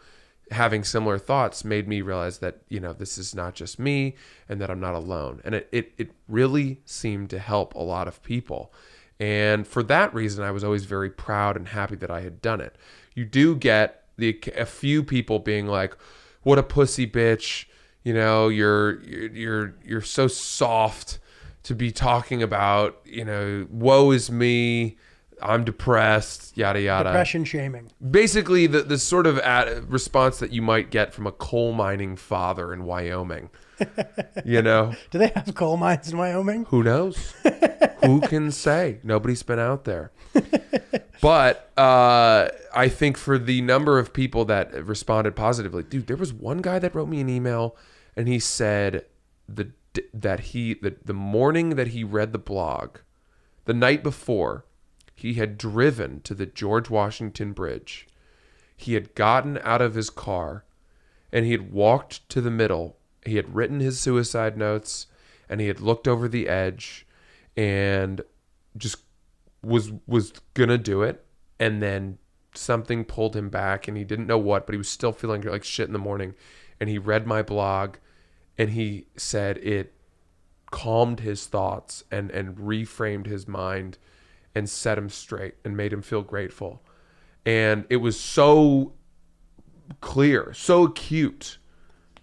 Speaker 6: having similar thoughts, made me realize that, you know, this is not just me and that I'm not alone. And it really seemed to help a lot of people. And for that reason, I was always very proud and happy that I had done it. You do get a few people being like, what a pussy bitch. You know, you're so soft to be talking about, you know, woe is me, I'm depressed, yada yada.
Speaker 1: Depression shaming.
Speaker 6: Basically, the sort of response that you might get from a coal mining father in Wyoming. You know,
Speaker 1: Do they have coal mines in Wyoming?
Speaker 6: who knows? Who can say? Nobody's been out there. But I think for the number of people that responded positively, dude, there was one guy that wrote me an email, and he said the morning that he read the blog, the night before, he had driven to the George Washington Bridge. He had gotten out of his car, and he had walked to the middle. He had written his suicide notes, and he had looked over the edge, and just was gonna do it, and then something pulled him back, and he didn't know what, but he was still feeling like shit in the morning. And he read my blog, and he said it calmed his thoughts and reframed his mind and set him straight and made him feel grateful. And it was so clear, so acute.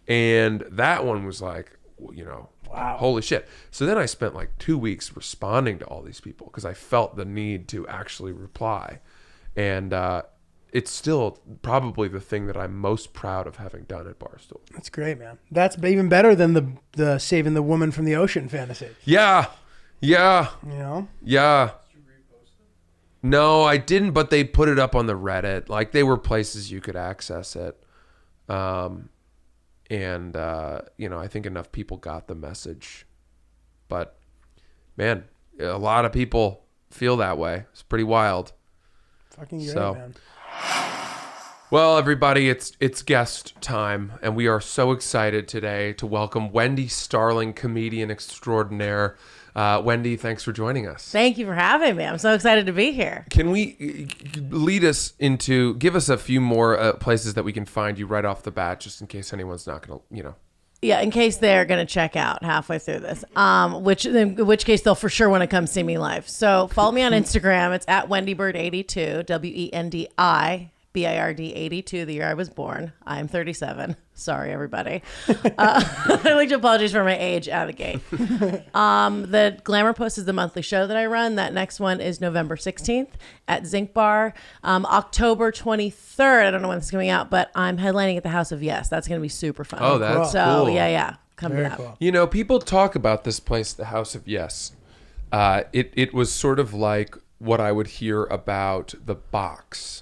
Speaker 6: And that one was like, you know,
Speaker 1: Wow.
Speaker 6: holy shit. So then I spent like 2 weeks responding to all these people because I felt the need to actually reply. And it's still probably the thing that I'm most proud of having done at Barstool.
Speaker 1: That's great, man. That's even better than the saving the woman from the ocean fantasy.
Speaker 6: Yeah. Yeah.
Speaker 1: You know?
Speaker 6: Yeah. No, I didn't, but they put it up on the Reddit. Like, they were places you could access it. And you know, I think enough people got the message. But, man, a lot of people feel that way. It's pretty wild.
Speaker 1: Fucking great,
Speaker 6: So,
Speaker 1: man.
Speaker 6: well, everybody, it's guest time, and we are so excited today to welcome Wendi Starling, comedian extraordinaire. Wendi, thanks for joining us.
Speaker 8: Thank you for having me. I'm so excited to be here.
Speaker 6: Can we give us a few more places that we can find you right off the bat, just in case anyone's not going to, you know.
Speaker 8: Yeah, in case they're going to check out halfway through this, in which case they'll for sure want to come see me live. So follow me on Instagram. It's at WendiBird82, WendiBird 82, the year I was born. I'm 37. Sorry, everybody. I'd like to apologize for my age out of the gate. The Glamour Post is the monthly show that I run. That next one is November 16th at Zinc Bar. October 23rd, I don't know when this is coming out, but I'm headlining at the House of Yes. That's going to be super fun.
Speaker 6: Oh, that's
Speaker 8: so,
Speaker 6: cool.
Speaker 8: yeah. Come
Speaker 1: Very
Speaker 8: to that.
Speaker 1: cool.
Speaker 6: You know, people talk about this place, the House of Yes. It was sort of like what I would hear about the Box.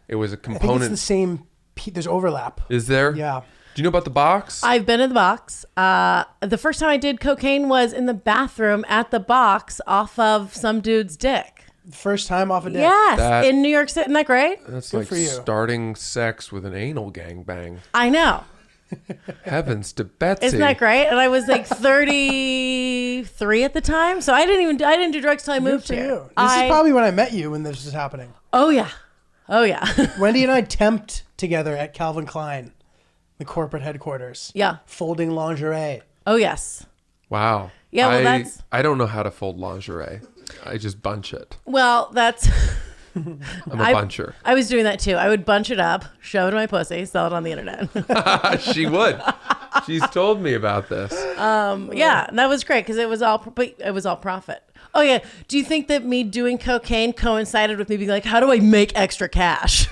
Speaker 6: It was a
Speaker 1: I think
Speaker 6: component.
Speaker 1: it's the same. There's overlap.
Speaker 6: Is there?
Speaker 1: Yeah.
Speaker 6: Do you know about the Box?
Speaker 8: I've been in the Box. The first time I did cocaine was in the bathroom at the Box off of some dude's dick.
Speaker 1: First time off a dick.
Speaker 8: Yes, in New York City. Isn't that great?
Speaker 6: That's
Speaker 1: Good
Speaker 6: like
Speaker 1: for you.
Speaker 6: starting sex with an anal gangbang.
Speaker 8: I know.
Speaker 6: Heavens to Betsy.
Speaker 8: Isn't that great? And I was like 33 at the time, so I didn't do drugs till I moved
Speaker 1: Good for
Speaker 8: here.
Speaker 1: you. This is probably when I met you when this was happening.
Speaker 8: Oh yeah.
Speaker 1: Wendy and I temped together at Calvin Klein, the corporate headquarters.
Speaker 8: Yeah.
Speaker 1: Folding lingerie.
Speaker 8: Oh yes.
Speaker 6: Wow.
Speaker 8: Yeah, well,
Speaker 6: I don't know how to fold lingerie. I just bunch it.
Speaker 8: Well, that's.
Speaker 6: I'm a buncher.
Speaker 8: I was doing that too. I would bunch it up, shove it in my pussy, sell it on the internet.
Speaker 6: She would. She's told me about this.
Speaker 8: Yeah, and that was great because it was all profit. Oh yeah. Do you think that me doing cocaine coincided with me being like, how do I make extra cash?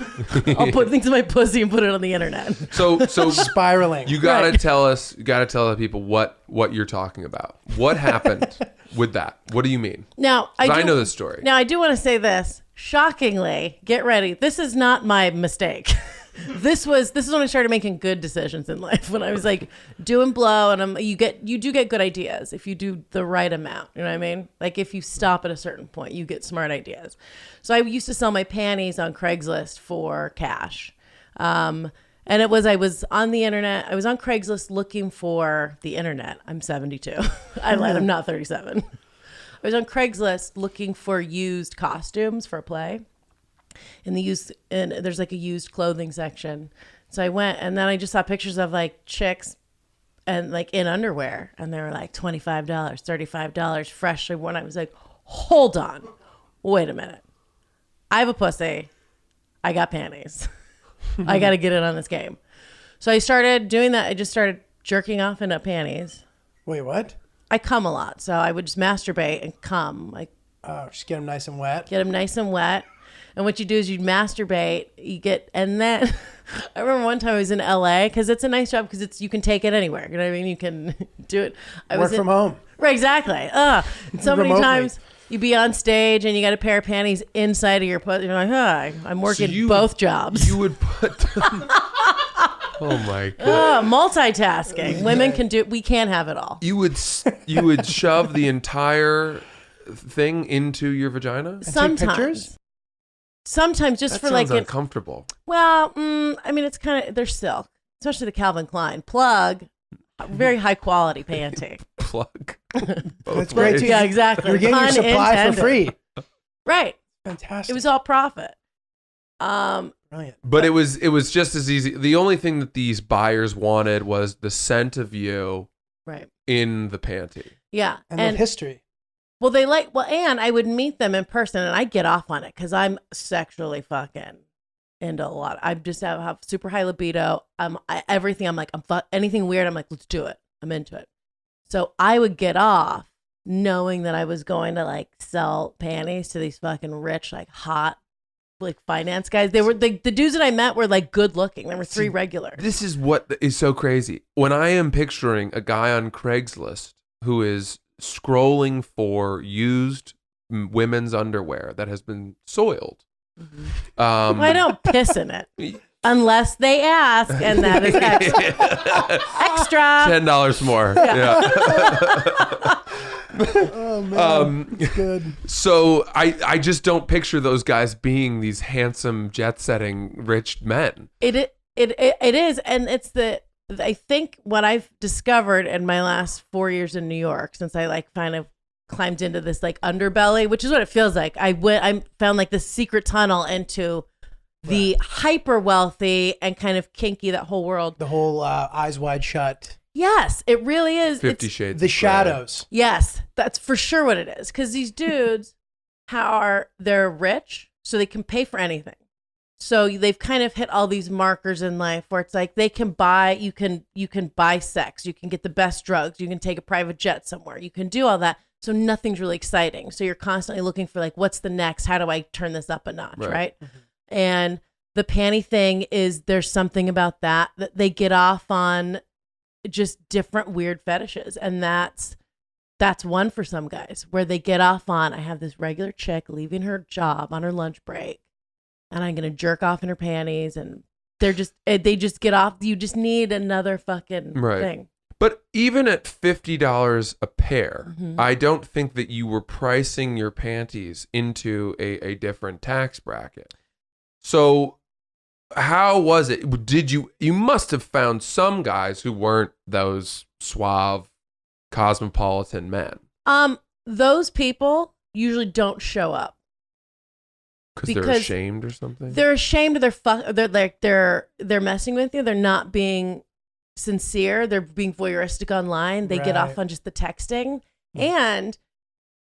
Speaker 8: I'll put things in my pussy and put it on the internet.
Speaker 6: So
Speaker 1: Spiraling.
Speaker 6: you gotta
Speaker 8: Right.
Speaker 6: tell the people what you're talking about. What happened with that? What do you mean?
Speaker 8: Now
Speaker 6: 'Cause I know this story.
Speaker 8: Now I do want to say this. Shockingly, get ready. This is not my mistake. This is when I started making good decisions in life. When I was like doing blow, and you do get good ideas if you do the right amount. You know what I mean? Like if you stop at a certain point, you get smart ideas. So I used to sell my panties on Craigslist for cash. And I was on the internet. I was on Craigslist looking for the internet. I'm 72. I lied. I'm not 37. I was on Craigslist looking for used costumes for a play. And there's like a used clothing section. So I went, and then I just saw pictures of like chicks and like in underwear, and they were like $25, $35 freshly worn. I was like, hold on, wait a minute. I have a pussy. I got panties. I got to get in on this game. So I started doing that. I just started jerking off into panties.
Speaker 1: Wait, what?
Speaker 8: I cum a lot, so I would just masturbate and cum, like
Speaker 1: Oh, just get them nice and wet.
Speaker 8: get them nice and wet. And what you do is you masturbate, and then I remember one time I was in LA because it's a nice job because you can take it anywhere. You know what I mean? You can do it.
Speaker 1: Work from home.
Speaker 8: Right, exactly. So many
Speaker 1: Remotely.
Speaker 8: times you be on stage and you got a pair of panties inside of your pussy. You're like, hi, I'm working both jobs.
Speaker 6: You would put them. Oh my god.
Speaker 8: Multitasking. Women can do. We can't have it all.
Speaker 6: You would shove the entire thing into your vagina?
Speaker 8: Sometimes.
Speaker 1: Take pictures?
Speaker 8: Sometimes just
Speaker 6: That
Speaker 8: for like
Speaker 6: sounds uncomfortable.
Speaker 8: well, I mean, it's kind of, they're silk, especially the Calvin Klein plug, very high quality panty.
Speaker 6: Plug.
Speaker 1: That's great too.
Speaker 8: Yeah, exactly.
Speaker 1: You're getting your
Speaker 8: Pun
Speaker 1: supply
Speaker 8: intended.
Speaker 1: for free.
Speaker 8: Right.
Speaker 1: Fantastic.
Speaker 8: It was all profit.
Speaker 1: Brilliant.
Speaker 6: But it was just as easy. The only thing that these buyers wanted was the scent of you
Speaker 8: Right.
Speaker 6: in the panty.
Speaker 8: Yeah.
Speaker 1: And the history.
Speaker 8: Well, and I would meet them in person, and I get off on it because I'm sexually fucking into a lot. I just have super high libido. Everything. I'm like, anything weird. I'm like, let's do it. I'm into it. So I would get off knowing that I was going to like sell panties to these fucking rich, like hot, like finance guys. They were the dudes that I met were like good looking. There were three regulars.
Speaker 6: This is what is so crazy. When I am picturing a guy on Craigslist who is scrolling for used women's underwear that has been soiled.
Speaker 8: Well, I don't piss in it unless they ask, and that is extra.
Speaker 6: $10 more. Yeah.
Speaker 1: Oh man, it's good.
Speaker 6: So I just don't picture those guys being these handsome, jet-setting, rich men.
Speaker 8: It is, and it's I think what I've discovered in my last 4 years in New York, since I like kind of climbed into this like underbelly, which is what it feels like. I found like this secret tunnel into the hyper wealthy and kind of kinky, that whole world.
Speaker 1: The whole Eyes Wide Shut.
Speaker 8: Yes, it really is.
Speaker 6: 50 Shades.
Speaker 1: The
Speaker 6: of Grey.
Speaker 1: shadows.
Speaker 8: Yes, that's for sure what it is. Because these dudes they're rich, so they can pay for anything. So they've kind of hit all these markers in life where it's like you can buy sex, you can get the best drugs, you can take a private jet somewhere, you can do all that. So nothing's really exciting. So you're constantly looking for like, what's the next? How do I turn this up a notch, right? Mm-hmm. And the panty thing is, there's something about that they get off on, just different weird fetishes, and that's one for some guys where they get off on, I have this regular chick leaving her job on her lunch break, and I'm gonna jerk off in her panties, and they just get off. You just need another fucking thing.
Speaker 6: But even at $50 a pair, I don't think that you were pricing your panties into a different tax bracket. So how was it? Did you must have found some guys who weren't those suave cosmopolitan men.
Speaker 8: Those people usually don't show up
Speaker 6: Because they're ashamed or something?
Speaker 8: They're ashamed. They're messing with you. They're not being sincere. They're being voyeuristic online. They get off on just the texting. And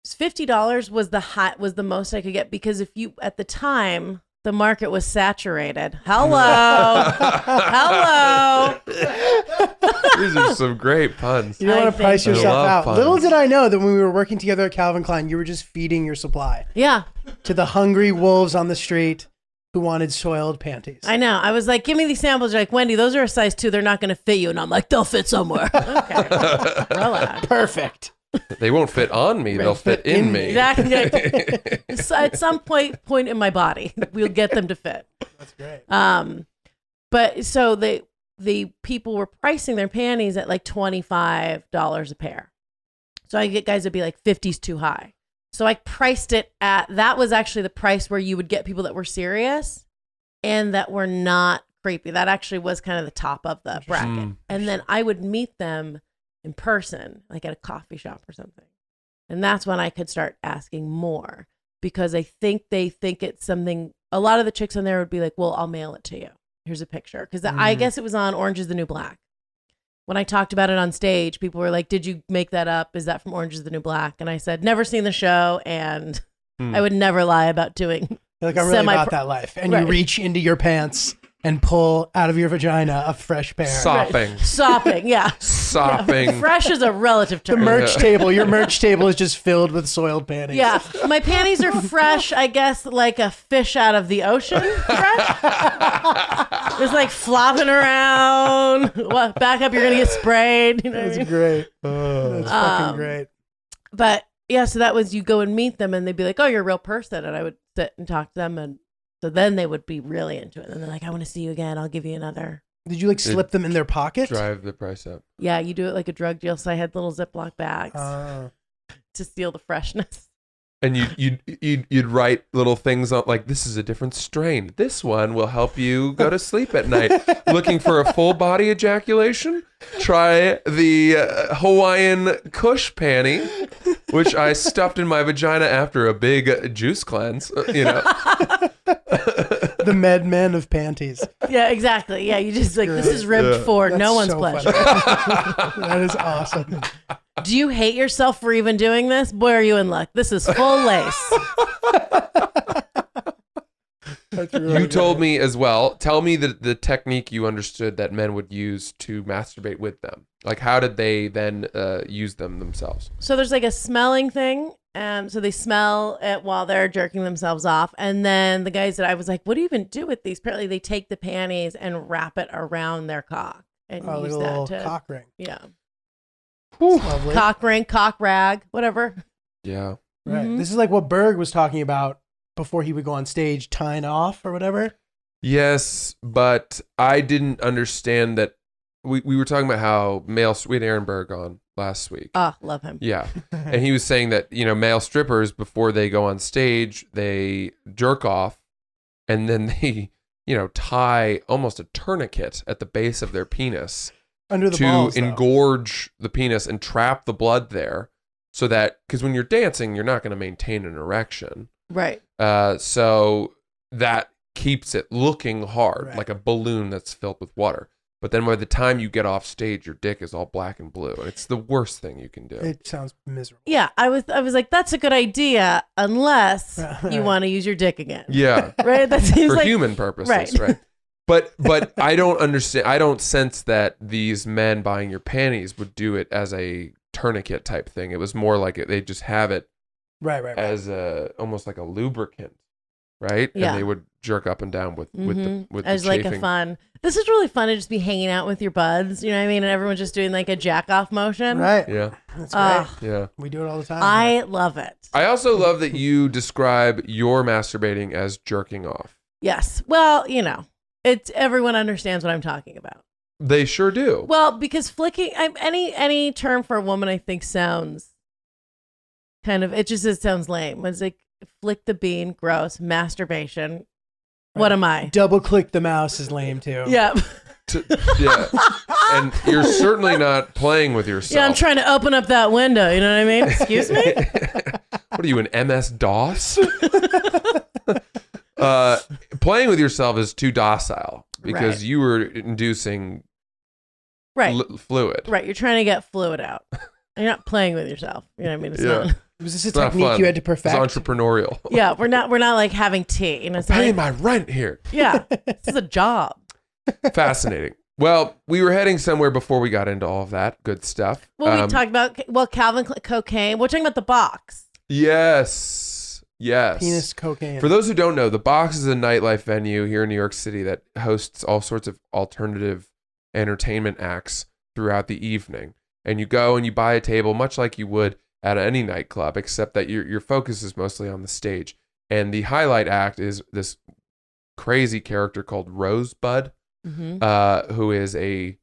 Speaker 8: $50 was the most I could get, because if you at the time the market was saturated. Hello.
Speaker 6: These are some great puns.
Speaker 1: You don't want to price yourself out.
Speaker 6: Puns.
Speaker 1: Little did I know that when we were working together at Calvin Klein, you were just feeding your supply.
Speaker 8: Yeah.
Speaker 1: To the hungry wolves on the street who wanted soiled panties.
Speaker 8: I know. I was like, give me these samples. You're like, Wendy, those are a size 2. They're not going to fit you. And I'm like, they'll fit somewhere. Okay. Relax.
Speaker 1: Perfect.
Speaker 6: They won't fit on me. They'll fit in me.
Speaker 8: Exactly. So at some point in my body, we'll get them to fit.
Speaker 1: That's great.
Speaker 8: But so the people were pricing their panties at like $25 a pair. So I get guys that'd be like 50's too high. So I priced it at, that was actually the price where you would get people that were serious and that were not creepy. That actually was kind of the top of the bracket. And then I would meet them in person, like at a coffee shop or something. And that's when I could start asking more, because I think they think it's something. A lot of the chicks on there would be like, well, I'll mail it to you. Here's a picture. Because I guess it was on Orange is the New Black. When I talked about it on stage, people were like, did you make that up? Is that from Orange is the New Black? And I said, never seen the show. And I would never lie about doing.
Speaker 1: You're like, I'm really about that life. And you reach into your pants and pull out of your vagina a fresh pair.
Speaker 6: Sopping.
Speaker 8: Sopping, yeah.
Speaker 6: Sopping.
Speaker 8: Yeah. Fresh is a relative term.
Speaker 1: The merch table. Your merch table is just filled with soiled panties.
Speaker 8: Yeah. My panties are fresh, I guess, like a fish out of the ocean. Fresh. It's like flopping around. Well, back up, you're going to get sprayed. You know
Speaker 1: That's
Speaker 8: what I mean?
Speaker 1: great. That's fucking great.
Speaker 8: But yeah, so that was, you go and meet them and they'd be like, oh, you're a real person. And I would sit and talk to them. And so then they would be really into it. And they're like, I want to see you again. I'll give you another.
Speaker 1: Did you like slip them in their pocket?
Speaker 6: Drive the price up.
Speaker 8: Yeah, you do it like a drug deal. So I had little Ziploc bags to steal the freshness.
Speaker 6: And you'd write little things on, like, this is a different strain. This one will help you go to sleep at night. Looking for a full body ejaculation? Try the Hawaiian Kush panty, which I stuffed in my vagina after a big juice cleanse. You know,
Speaker 1: the MedMen of panties.
Speaker 8: Yeah, exactly. Yeah, you just like, this is ribbed for no one's pleasure.
Speaker 1: That is awesome.
Speaker 8: Do you hate yourself for even doing this? Boy, are you in luck. This is full lace.
Speaker 6: You told me as well. Tell me the technique you understood that men would use to masturbate with them. Like, how did they then use them themselves?
Speaker 8: So there's like a smelling thing. So they smell it while they're jerking themselves off. And then the guys that I was like, what do you even do with these? Apparently they take the panties and wrap it around their cock and use
Speaker 1: like a
Speaker 8: that
Speaker 1: little
Speaker 8: to
Speaker 1: cock ring.
Speaker 8: Yeah.
Speaker 1: Lovely.
Speaker 8: Cock ring, cock rag, whatever.
Speaker 6: Yeah.
Speaker 1: Right. This is like what Berg was talking about before he would go on stage, tying off or whatever.
Speaker 6: Yes, but I didn't understand that. We were talking about how we had Aaron Berg on last week.
Speaker 8: Love him.
Speaker 6: Yeah. And he was saying that, male strippers, before they go on stage, they jerk off and then they, tie almost a tourniquet at the base of their penis
Speaker 1: under the
Speaker 6: to
Speaker 1: balls,
Speaker 6: engorge the penis and trap the blood there, so that, because when you're dancing, you're not going to maintain an erection.
Speaker 8: Right.
Speaker 6: So that keeps it looking hard, like a balloon that's filled with water. But then by the time you get off stage, your dick is all black and blue, and it's the worst thing you can do.
Speaker 1: It sounds miserable.
Speaker 8: Yeah, I was like, that's a good idea, unless you want to use your dick again.
Speaker 6: Yeah.
Speaker 8: Right? That seems
Speaker 6: for
Speaker 8: like
Speaker 6: human purposes, right? But I don't understand. I don't sense that these men buying your panties would do it as a tourniquet type thing. It was more like they just have it as almost like a lubricant, right?
Speaker 8: Yeah.
Speaker 6: And they would jerk up and down with
Speaker 8: as
Speaker 6: the
Speaker 8: like
Speaker 6: chafing.
Speaker 8: a fun. This is really fun to just be hanging out with your buds. You know what I mean? And everyone's just doing like a jack off motion.
Speaker 1: Right.
Speaker 6: Yeah.
Speaker 1: That's great.
Speaker 6: Yeah.
Speaker 1: We do it all the time.
Speaker 8: I love it.
Speaker 6: I also love that you describe your masturbating as jerking off.
Speaker 8: Yes. Well, it's everyone understands what I'm talking about.
Speaker 6: They sure do.
Speaker 8: Well, because flicking any term for a woman, I think sounds kind of, it sounds lame. It's like flick the bean, gross, masturbation. What am I?
Speaker 1: Double click the mouse is lame too.
Speaker 8: Yeah.
Speaker 6: Yeah. And you're certainly not playing with yourself.
Speaker 8: Yeah, I'm trying to open up that window. You know what I mean? Excuse me?
Speaker 6: What are you, an MS-DOS? Playing with yourself is too docile because
Speaker 8: Right.
Speaker 6: you were inducing
Speaker 8: Right.
Speaker 6: fluid.
Speaker 8: Right. You're trying to get fluid out. You're not playing with yourself. You know what I mean? It's
Speaker 6: Yeah.
Speaker 8: not.
Speaker 1: Was this a
Speaker 6: It's not
Speaker 1: technique
Speaker 6: fun.
Speaker 1: you had to perfect?
Speaker 6: It's entrepreneurial.
Speaker 8: Yeah, we're not like having tea. You know, it's not
Speaker 6: Paying
Speaker 8: like,
Speaker 6: my rent here.
Speaker 8: yeah, this is a job.
Speaker 6: Fascinating. Well, we were heading somewhere before we got into all of that good stuff.
Speaker 8: Well, we talked about Calvin cocaine. We're talking about the box.
Speaker 6: Yes.
Speaker 1: Penis cocaine.
Speaker 6: For those who don't know, the Box is a nightlife venue here in New York City that hosts all sorts of alternative entertainment acts throughout the evening. And you go and you buy a table, much like you would at any nightclub, except that your focus is mostly on the stage. And the highlight act is this crazy character called Rosebud, who is I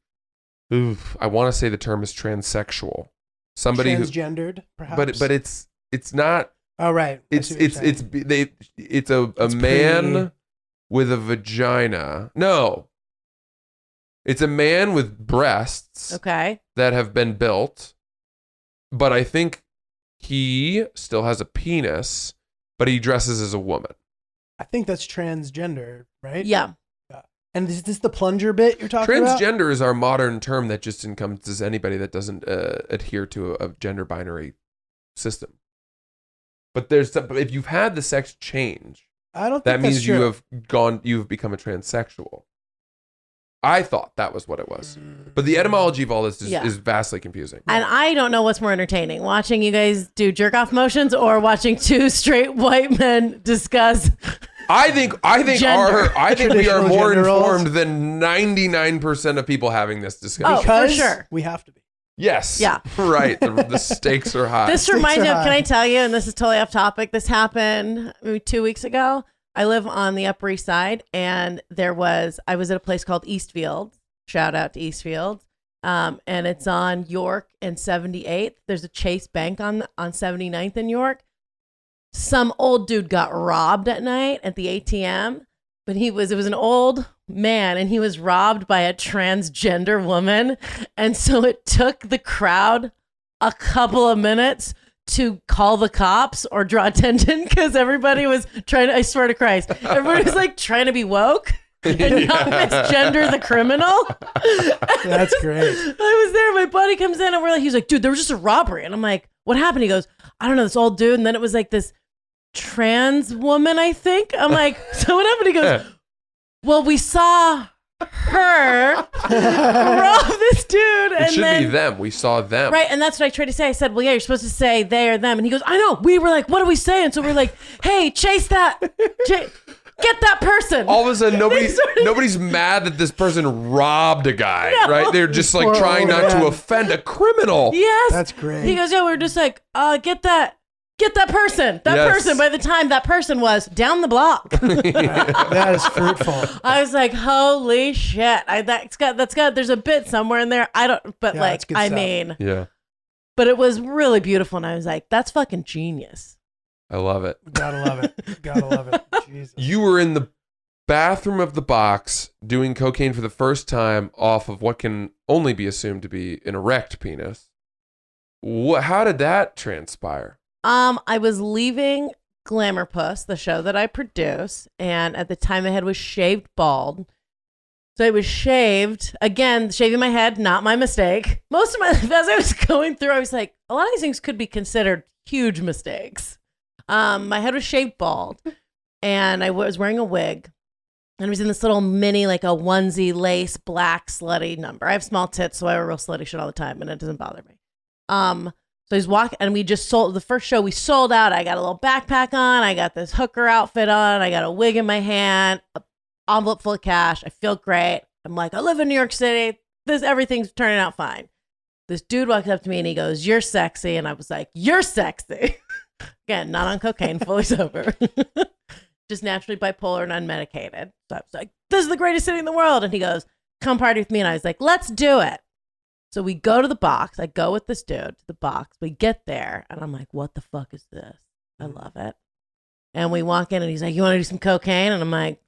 Speaker 6: want to say the term is transsexual. Somebody
Speaker 1: transgendered, perhaps.
Speaker 6: but it's not.
Speaker 1: Oh right. I see what you're saying.
Speaker 6: It's a
Speaker 1: It's
Speaker 6: man
Speaker 1: pretty-
Speaker 6: with a vagina. No. It's a man with breasts
Speaker 8: Okay.
Speaker 6: that have been built, but I think he still has a penis, but he dresses as a woman.
Speaker 1: I think that's transgender, right?
Speaker 8: Yeah.
Speaker 1: And is this the plunger bit you're talking about?
Speaker 6: Transgender is our modern term that just encompasses anybody that doesn't adhere to a gender binary system. But if you've had the sex change,
Speaker 1: I don't think
Speaker 6: that
Speaker 1: that's
Speaker 6: means
Speaker 1: true.
Speaker 6: you've become a transsexual. I thought that was what it was. But the etymology of all this is vastly confusing.
Speaker 8: And I don't know what's more entertaining, watching you guys do jerk off motions or watching two straight white men discuss.
Speaker 6: I think
Speaker 8: Gender.
Speaker 6: we are
Speaker 1: Traditional
Speaker 6: more
Speaker 1: gender roles.
Speaker 6: informed than 99% of people having this discussion.
Speaker 8: Oh, for
Speaker 1: Because
Speaker 8: sure.
Speaker 1: we have to be.
Speaker 6: Yes.
Speaker 8: Yeah.
Speaker 6: Right. The stakes are high.
Speaker 8: This reminds me of,
Speaker 1: high.
Speaker 8: can I tell you, and this is totally off topic, this happened maybe 2 weeks ago. I live on the Upper East Side, and I was at a place called Eastfield. Shout out to Eastfield. And it's on York and 78th. There's a Chase Bank on 79th in York. Some old dude got robbed at night at the ATM, but it was an old man, and he was robbed by a transgender woman. And so it took the crowd a couple of minutes to call the cops or draw attention because everybody was trying to, I swear to Christ, everybody was like trying to be woke and not misgender the criminal.
Speaker 1: That's great.
Speaker 8: I was there. My buddy comes in and he was like, dude, there was just a robbery. And I'm like, what happened? He goes, I don't know, this old dude. And then it was like this trans woman, I think. I'm like, so what happened? He goes, well, we saw her rob this dude.
Speaker 6: It
Speaker 8: And
Speaker 6: should
Speaker 8: then,
Speaker 6: be them. We saw them.
Speaker 8: right. And that's what I tried to say. I said, well, yeah, you're supposed to say they or them. And he goes, I know. We were like, what are we saying? So we're like, hey, chase that. Get that person.
Speaker 6: All of a sudden,
Speaker 8: They started-
Speaker 6: nobody's mad that this person robbed a guy,
Speaker 8: No.
Speaker 6: right? They're just like
Speaker 1: Poor
Speaker 6: trying
Speaker 1: old
Speaker 6: not to
Speaker 1: man.
Speaker 6: offend a criminal.
Speaker 8: Yes.
Speaker 1: That's great.
Speaker 8: He goes, yeah, we were just like, get that person. That
Speaker 6: Yes.
Speaker 8: person. By the time that person was down the block,
Speaker 1: That is fruitful.
Speaker 8: I was like, holy shit. There's a bit somewhere in there. I don't, but
Speaker 1: Yeah,
Speaker 8: like,
Speaker 1: that's good
Speaker 8: I
Speaker 1: stuff.
Speaker 8: mean,
Speaker 6: Yeah,
Speaker 8: but it was really beautiful. And I was like, that's fucking genius.
Speaker 6: I love it.
Speaker 1: Gotta love it. Gotta love it. Jesus.
Speaker 6: You were in the bathroom of the Box doing cocaine for the first time off of what can only be assumed to be an erect penis. How did that transpire?
Speaker 8: I was leaving Glamour Puss, the show that I produce, and at the time my head was shaved bald. So I was shaved, again, shaving my head, not my mistake. Most of my life, as I was going through, I was like, a lot of these things could be considered huge mistakes. My head was shaved bald, and I was wearing a wig, and I was in this little mini, like a onesie lace black slutty number. I have small tits, so I wear real slutty shit all the time, and it doesn't bother me. So he's walking, and we just sold the first show. We sold out. I got a little backpack on. I got this hooker outfit on. I got a wig in my hand, an envelope full of cash. I feel great. I'm like, I live in New York City. Everything's turning out fine. This dude walks up to me and he goes, "You're sexy," and I was like, "You're sexy." Again, not on cocaine, fully sober, just naturally bipolar and unmedicated. So I was like, "This is the greatest city in the world," and he goes, "Come party with me," and I was like, "Let's do it." So we go to the Box. I go with this dude to the Box. We get there, and I'm like, what the fuck is this? I love it. And we walk in, and he's like, you want to do some cocaine? And I'm like,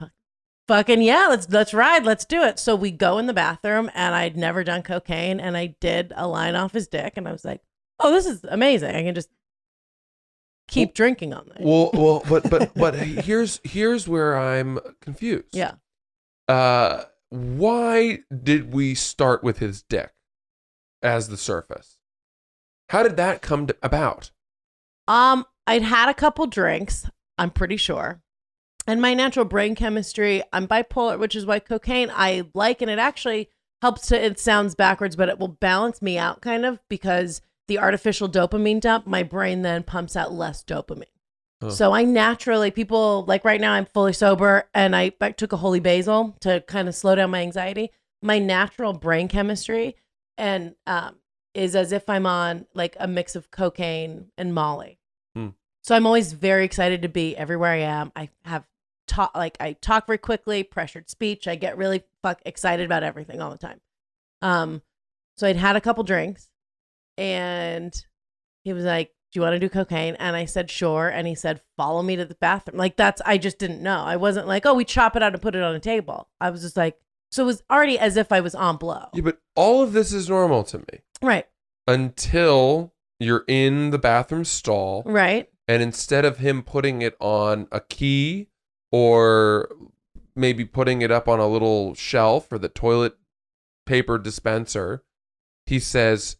Speaker 8: fucking yeah, let's ride, let's do it. So we go in the bathroom, and I'd never done cocaine, and I did a line off his dick, and I was like, oh, this is amazing. I can just keep drinking on this.
Speaker 6: Well, but here's where I'm confused.
Speaker 8: Yeah.
Speaker 6: Why did we start with his dick as the surface? How did that come about?
Speaker 8: I'd had a couple drinks, I'm pretty sure. And my natural brain chemistry, I'm bipolar, which is why cocaine I like, and it actually helps to, it sounds backwards, but it will balance me out kind of, because the artificial dopamine dump, my brain then pumps out less dopamine. So I naturally, people, like right now I'm fully sober, and I took a holy basil to kind of slow down my anxiety. My natural brain chemistry and is as if I'm on like a mix of cocaine and Molly. So I'm always very excited to be everywhere I am. I have I talk very quickly, pressured speech. I get really excited about everything all the time. So I'd had a couple drinks, and he was like, do you want to do cocaine? And I said, sure. And he said, follow me to the bathroom. Like I just didn't know. I wasn't like, oh, we chop it out and put it on a table. I was just like, so it was already as if I was on blow.
Speaker 6: Yeah, but all of this is normal to me.
Speaker 8: Right.
Speaker 6: Until you're in the bathroom stall.
Speaker 8: Right.
Speaker 6: And instead of him putting it on a key or maybe putting it up on a little shelf or the toilet paper dispenser, he says,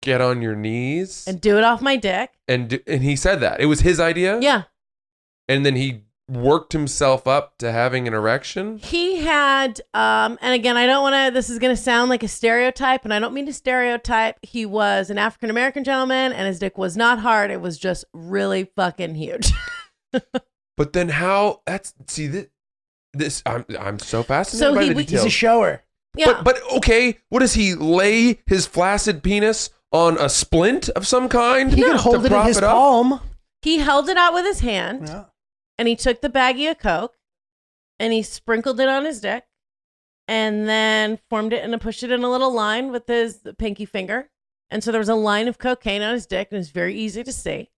Speaker 6: get on your knees.
Speaker 8: And do it off my dick.
Speaker 6: And he said that. It was his idea?
Speaker 8: Yeah.
Speaker 6: And then he worked himself up to having an erection?
Speaker 8: He had, and again, I don't want to, this is going to sound like a stereotype, and I don't mean to stereotype. He was an African-American gentleman, and his dick was not hard. It was just really fucking huge.
Speaker 6: But then how, I'm so fascinated by the details.
Speaker 1: He's a shower.
Speaker 8: Yeah.
Speaker 6: But okay, what does he lay his flaccid penis on a splint of some kind?
Speaker 1: He could hold it in his palm.
Speaker 8: He held it out with his hand.
Speaker 1: Yeah.
Speaker 8: And he took the baggie of Coke and he sprinkled it on his dick and then formed it and pushed it in a little line with his pinky finger. And so there was a line of cocaine on his dick, and it was very easy to see.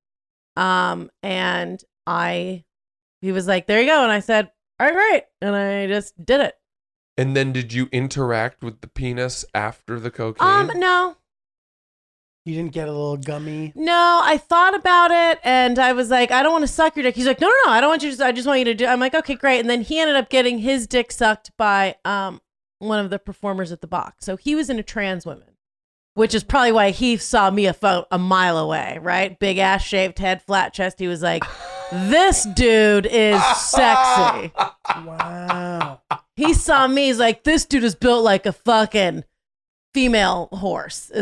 Speaker 8: He was like, there you go. And I said, all right, great. And I just did it.
Speaker 6: And then did you interact with the penis after the cocaine?
Speaker 8: No.
Speaker 1: You didn't get a little gummy?
Speaker 8: No, I thought about it, and I was like, I don't want to suck your dick. He's like, no, I don't want you to, I just want you to do. I'm like, okay, great. And then he ended up getting his dick sucked by one of the performers at the box. So he was into trans women, which is probably why he saw me a mile away, right? Big ass, shaved head, flat chest. He was like, this dude is sexy.
Speaker 1: Wow.
Speaker 8: He saw me, he's like, this dude is built like a fucking female horse.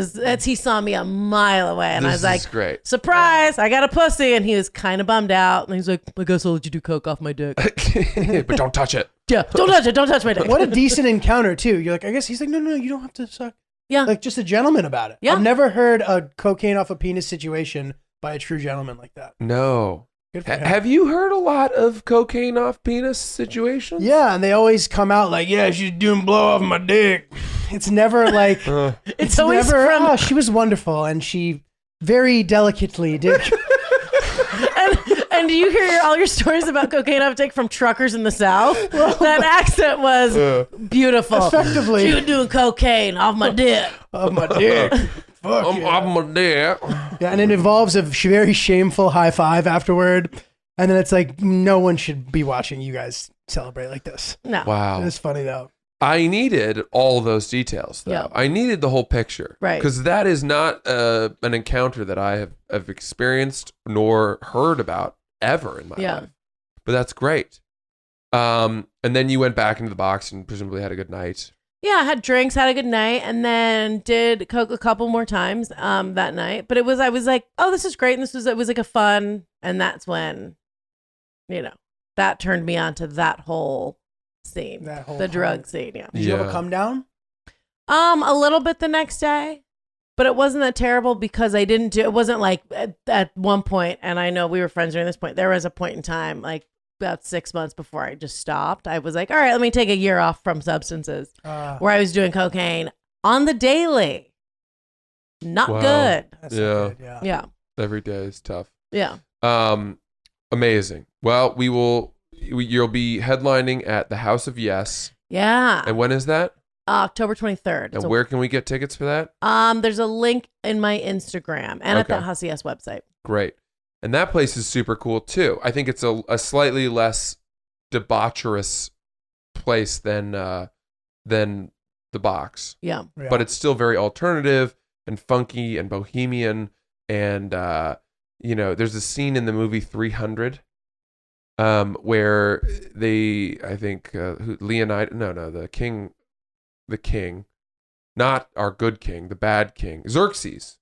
Speaker 8: He saw me a mile away, and I was like,
Speaker 6: great.
Speaker 8: Surprise, I got a pussy. And he was kind of bummed out, and he's like, I guess I'll let you do coke off my dick.
Speaker 6: But don't touch it.
Speaker 8: Yeah, don't touch my dick.
Speaker 1: What a decent encounter too. You're like, I guess he's like, no, you don't have to suck.
Speaker 8: Yeah.
Speaker 1: Like just a gentleman about it.
Speaker 8: Yeah.
Speaker 1: I've never heard a cocaine off a penis situation by a true gentleman like that.
Speaker 6: No.
Speaker 1: Good for him.
Speaker 6: Have you heard a lot of cocaine off penis situations?
Speaker 1: Yeah, and they always come out like, yeah, she's doing blow off my dick. It's never like,
Speaker 8: it's always
Speaker 1: never,
Speaker 8: from,
Speaker 1: oh, she was wonderful, and she very delicately did.
Speaker 8: and do you hear all your stories about cocaine uptake from truckers in the South? That accent was beautiful.
Speaker 1: Effectively.
Speaker 8: She was doing cocaine off my dick.
Speaker 1: Off my dick. Fuck
Speaker 6: I'm
Speaker 1: yeah.
Speaker 6: off my dick.
Speaker 1: Yeah, and it involves a very shameful high five afterward. And then it's like, no one should be watching you guys celebrate like this.
Speaker 8: No.
Speaker 6: Wow.
Speaker 1: It's funny though.
Speaker 6: I needed all those details, though.
Speaker 8: Yeah.
Speaker 6: I needed the whole picture.
Speaker 8: Right.
Speaker 6: Because that is not an encounter that I have experienced nor heard about ever in my life. But that's great. And then you went back into the box and presumably had a good night.
Speaker 8: Yeah, I had drinks, had a good night, and then did coke a couple more times that night. But I was like, oh, this is great. And it was like a fun. And that's when, that turned me on to that whole scene, the drug scene. Yeah.
Speaker 1: Did you ever come down?
Speaker 8: A little bit the next day, but it wasn't that terrible because I didn't do, it wasn't like at one point, and I know we were friends during this point, there was a point in time, like about 6 months before I just stopped. I was like, all right, let me take a year off from substances where I was doing cocaine on the daily. Not good.
Speaker 1: That's not good.
Speaker 8: Yeah.
Speaker 6: Every day is tough.
Speaker 8: Yeah.
Speaker 6: Amazing. Well, we will You'll be headlining at the House of Yes.
Speaker 8: Yeah.
Speaker 6: And when is that?
Speaker 8: October 23rd.
Speaker 6: And where can we get tickets for that?
Speaker 8: There's a link in my Instagram and at the
Speaker 6: Okay.
Speaker 8: House of Yes website.
Speaker 6: Great. And that place is super cool too. I think it's a slightly less debaucherous place than the box.
Speaker 8: Yeah.
Speaker 6: But it's still very alternative and funky and bohemian. And, there's a scene in the movie 300 where the king, not our good king, the bad king, Xerxes,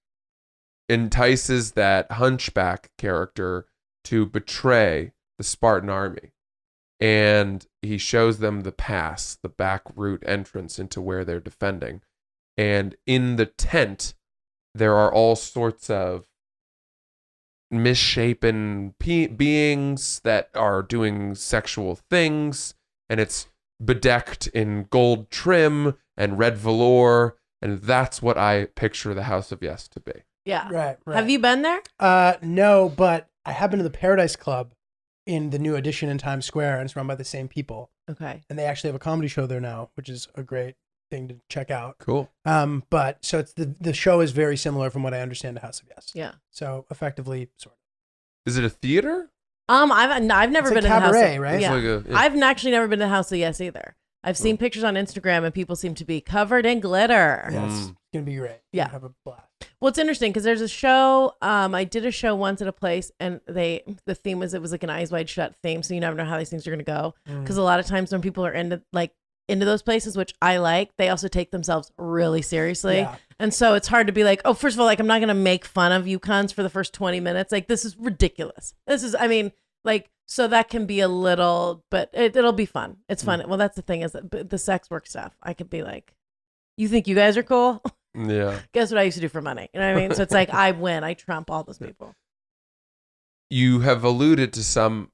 Speaker 6: entices that hunchback character to betray the Spartan army. And he shows them the pass, the back route entrance into where they're defending. And in the tent, there are all sorts of misshapen beings that are doing sexual things. And it's bedecked in gold trim and red velour. And that's what I picture the House of Yes to be.
Speaker 8: Yeah.
Speaker 1: Right.
Speaker 8: Have you been there?
Speaker 1: No, but I have been to the Paradise Club in the new edition in Times Square, and it's run by the same people.
Speaker 8: Okay.
Speaker 1: And they actually have a comedy show there now, which is a great thing to check out.
Speaker 6: Cool.
Speaker 1: But so it's the show is very similar from what I understand to House of Yes.
Speaker 8: Yeah.
Speaker 1: So effectively, sort of.
Speaker 6: Is it a theater?
Speaker 8: I've never
Speaker 1: It's
Speaker 8: been
Speaker 1: a
Speaker 8: to the House
Speaker 1: cabaret,
Speaker 8: of,
Speaker 1: right?
Speaker 8: Yeah.
Speaker 6: It's like
Speaker 8: I've actually never been to the House of Yes either. I've seen pictures on Instagram and people seem to be covered in glitter.
Speaker 1: Yeah, it's gonna be great.
Speaker 8: Yeah.
Speaker 1: You'll have a blast.
Speaker 8: Well, it's interesting because there's a show. I did a show once at a place, and the theme was it was like an Eyes Wide Shut theme, so you never know how these things are gonna go. Because a lot of times when people are into those places, which I like, they also take themselves really seriously,
Speaker 1: Yeah.
Speaker 8: and so it's hard to be like, oh, first of all, like I'm not gonna make fun of you cunts for the first 20 minutes. Like this is ridiculous. So that can be a little, but it'll be fun. It's fun. Well, that's the thing is that the sex work stuff. I could be like, you think you guys are cool?
Speaker 6: Yeah.
Speaker 8: Guess what I used to do for money? You know what I mean? So it's like I win. I trump all those people.
Speaker 6: You have alluded to some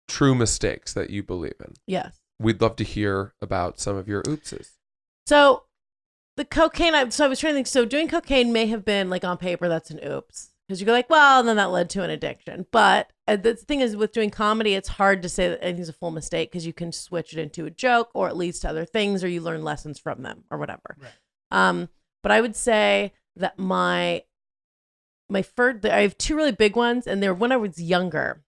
Speaker 6: true mistakes that you believe in.
Speaker 8: Yes.
Speaker 6: We'd love to hear about some of your oopses.
Speaker 8: So the cocaine, I was trying to think. So doing cocaine may have been like on paper, that's an oops. Because you go like, well, and then that led to an addiction. But the thing is with doing comedy, it's hard to say that anything's a full mistake because you can switch it into a joke or it leads to other things or you learn lessons from them or whatever. Right. But I would say that my first, I have two really big ones and they're when I was younger.